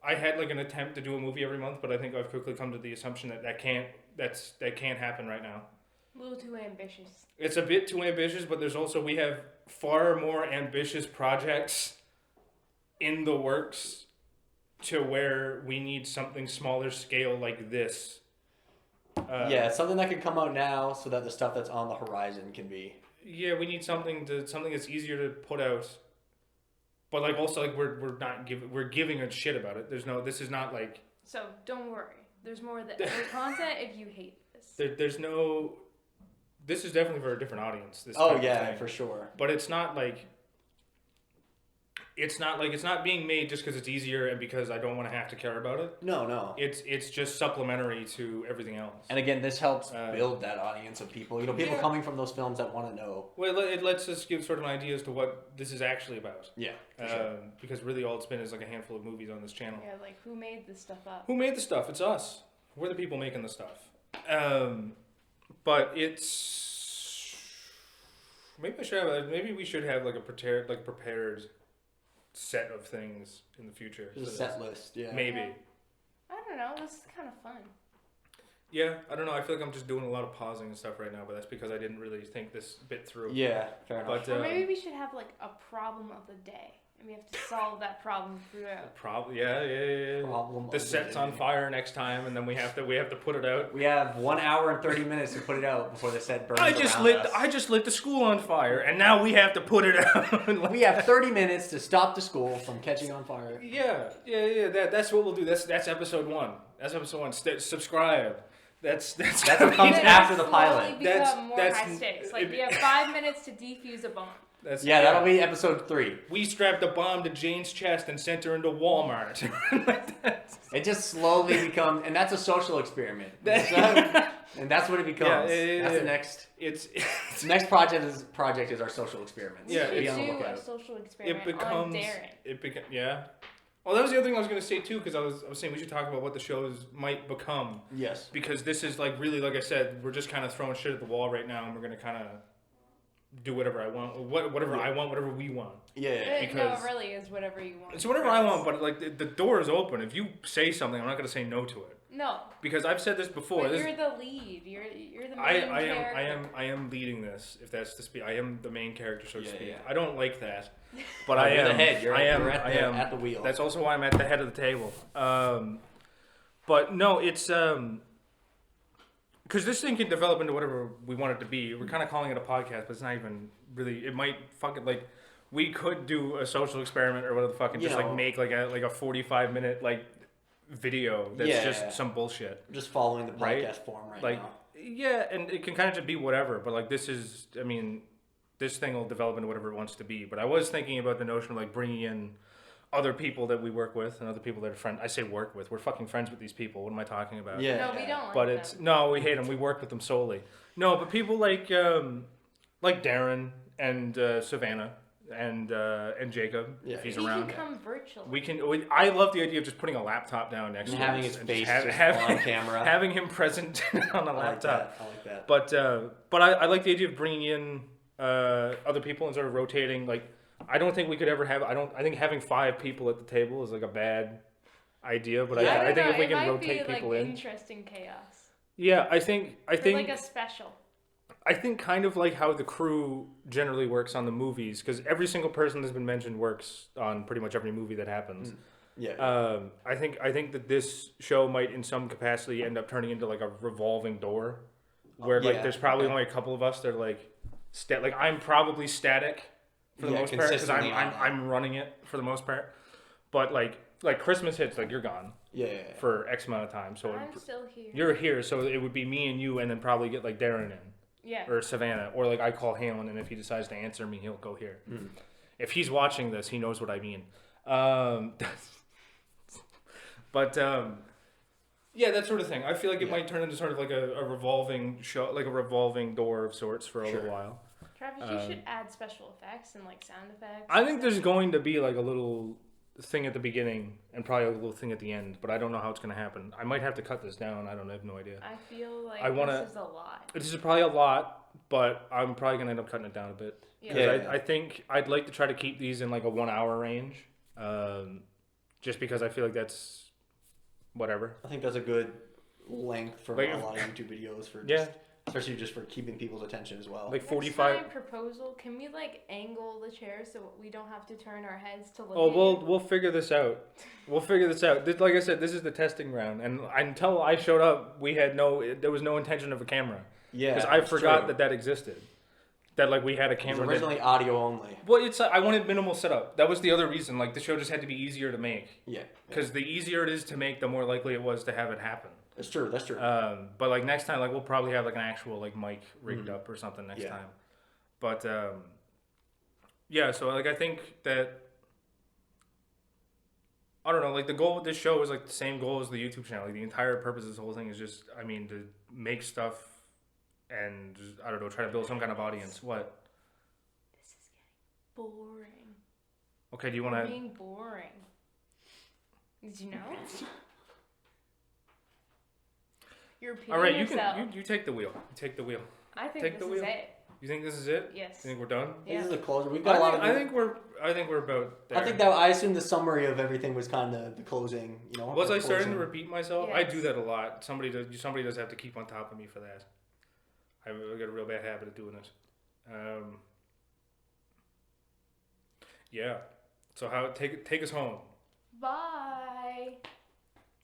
I had like an attempt to do a movie every month, but I think I've quickly come to the assumption that that can't happen right now. A little too ambitious. It's a bit too ambitious, but we have far more ambitious projects in the works to where we need something smaller scale like this. Something that can come out now so that the stuff that's on the horizon can be. Yeah, we need something that's easier to put out. But like also like we're giving a shit about it. This is not like. So don't worry. There's more than other content if you hate this. There's no. This is definitely for a different audience. This For sure. But it's not like. It's not being made just because it's easier and because I don't want to have to care about it. No. It's just supplementary to everything else. And again, this helps build that audience of people. People coming from those films that want to know. Well, it lets us give sort of an idea as to what this is actually about. Yeah, for sure. Because really all it's been is like a handful of movies on this channel. Yeah, like who made this stuff up? Who made the stuff? It's us. We're the people making the stuff. But it's maybe we should have like a prepared set of things in the future. Just a set list, yeah. Maybe. Yeah. I don't know. This is kind of fun. Yeah, I don't know. I feel like I'm just doing a lot of pausing and stuff right now, but that's because I didn't really think this bit through. Yeah, fair enough. Or maybe we should have like a problem of the day, and we have to solve that problem throughout. Yeah. Problem. The set's on fire next time, and then we have to put it out. We have 1 hour and 30 minutes to put it out before the set burns. I just lit the school on fire, and now we have to put it out. We have 30 minutes to stop the school from catching on fire. Yeah. That's what we'll do. That's episode 1. That's episode 1. Subscribe. That's what comes after the pilot. Become more high stakes. Like we have 5 minutes to defuse a bomb. That'll be episode 3. We strapped a bomb to Jane's chest and sent her into Walmart. It just slowly becomes, and that's a social experiment. And that's what it becomes. That's the next. It's next project is our social experiment. Yeah, we should do a social experiment on Darren. Yeah. Oh, that was the other thing I was going to say too, because I was saying we should talk about what the shows might become. Yes. Because this is like really, like I said, we're just kind of throwing shit at the wall right now, and we're going to kind of do whatever I want, whatever I want, whatever we want. Yeah. Because no, it really is whatever you want. It's whatever I want, but like the door is open. If you say something, I'm not going to say no to it. No. Because I've said this before. But you're the lead. You're the main character. I am leading this. If that's to speak, I am the main character, so to speak. Yeah. I don't like that, but I am. You're the head. You're at the wheel. That's also why I'm at the head of the table. But no, it's because this thing can develop into whatever we want it to be. We're kind of calling it a podcast, but it's not even really. It might fucking like. We could do a social experiment or whatever the fuck and just like make like a 45-minute like video that's just some bullshit. Just following the podcast form right now. Yeah, and it can kind of just be whatever, but like this thing will develop into whatever it wants to be. But I was thinking about the notion of like bringing in other people that we work with and other people that are friends. I say work with. We're fucking friends with these people. What am I talking about? Yeah. No, we don't like them. No, we hate them. We work with them solely. No, but people like Darren and Savannah. And Jacob, if he's around. We can come virtually. I love the idea of just putting a laptop down next to him. Having his face on camera. Having him present on a laptop. I like that. But I like the idea of bringing in other people and sort of rotating. Like, I don't think we could ever have... I think having 5 people at the table is like a bad idea. But I think if we can rotate people in... interesting chaos. Yeah, I think... like a special. I think kind of like how the crew generally works on the movies, because every single person that's been mentioned works on pretty much every movie that happens. Yeah. I think that this show might, in some capacity, end up turning into like a revolving door, where like there's probably only a couple of us that are like, I'm probably static for the most part because I'm running it for the most part, but like Christmas hits, like you're gone. Yeah. For X amount of time, so I'm still here. You're here, so it would be me and you, and then probably get like Darren in. Yeah. Or Savannah, or like I call Halen, and if he decides to answer me, he'll go here. If he's watching this, he knows what I mean. But Yeah, that sort of thing. I feel like it Yeah. might turn into sort of like a revolving show, like a revolving door of sorts for a Sure. little while. Travis, you should add special effects and like sound effects. I and think stuff. there's going to be like a little thing at the beginning and probably a little thing at the end, but I don't know how it's going to happen. I might have to cut this down. I have no idea. I feel like I wanna- this is a lot. This is probably a lot, but I'm probably going to end up cutting it down a bit. 'Cause Yeah. I think I'd like to try to keep these in like a 1 hour range, just because I feel like that's whatever. I think that's a good length for Like, a lot of YouTube videos for Yeah. just, especially just for keeping people's attention as well. Like Next 45. time, proposal. Can we like angle the chair so we don't have to turn our heads to look? Oh, at you? we'll figure this out. We'll figure this out. Like I said, this is the testing round, and until I showed up, there was no intention of a camera Yeah, because I it's forgot true. that existed. That like we had a It was camera. originally audio only. Well, it's I wanted minimal setup. That was the other reason. Like the show just had to be easier to make Yeah, because the easier it is to make, the more likely it was to have it happen. that's true. That's true. But like next time, like we'll probably have like an actual like mic rigged up or something next Yeah. time. But yeah, so like I think that I don't know, like the goal with this show is like the same goal as the YouTube channel. Like the entire purpose of this whole thing is just, I mean, to make stuff and just, I don't know, try to build some kind of audience. What? This is getting boring. Okay, do you want You're to? being boring. Did you know? You're repeating All right, you yourself. can you take the wheel. You take the wheel. I think take this the is wheel. it. You think this is it? Yes. You think we're done? This Yeah. is the closer. We've got a lot of. I think we're about there. I think that I assume the summary of everything was kind of the closing. You know. Was the I starting to closing. repeat myself? I Yes. do that a lot. Somebody does have to keep on top of me for that. I've got a real bad habit of doing it. Yeah. So how take us home? Bye.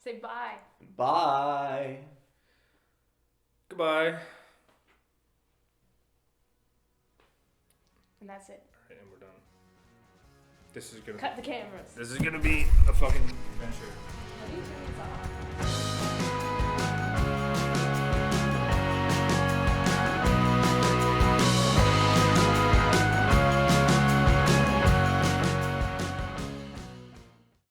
Say bye. Bye. Goodbye. And that's it. Alright, and we're done. This is gonna Cut the cameras. This is gonna be a fucking adventure. What are you doing?